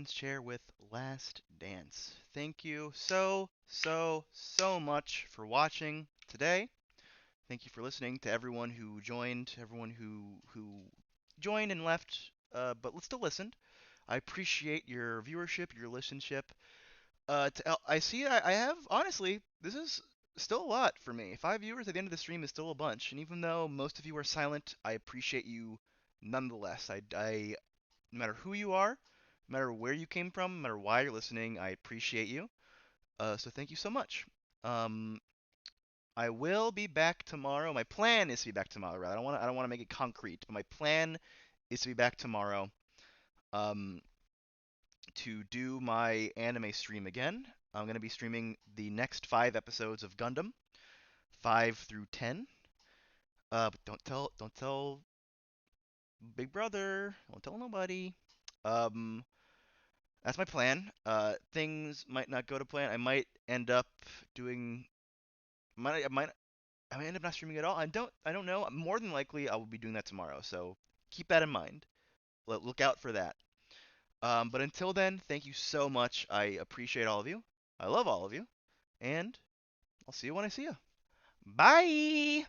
Captain's Chair with Last Dance. Thank you so much for watching today. Thank you for listening to everyone who joined, everyone who joined and left, but still listened. I appreciate your viewership, your listenership. I see. I have honestly, this is still a lot for me. 5 viewers at the end of the stream is still a bunch, and even though most of you are silent, I appreciate you nonetheless. No matter who you are, no matter where you came from, no matter why you're listening, I appreciate you. So thank you so much. Um, I will be back tomorrow. My plan is to be back tomorrow. Rather, I don't want to make it concrete, but my plan is to be back tomorrow. Um, to do my anime stream again. I'm gonna be streaming the next 5 episodes of Gundam, 5 through 10. But don't tell Big Brother. Don't tell nobody. Um, that's my plan. Things might not go to plan. I might end up doing. Might I might I might end up not streaming at all. I don't know. More than likely, I will be doing that tomorrow. So keep that in mind. Look out for that. But until then, thank you so much. I appreciate all of you. I love all of you. And I'll see you when I see you. Bye!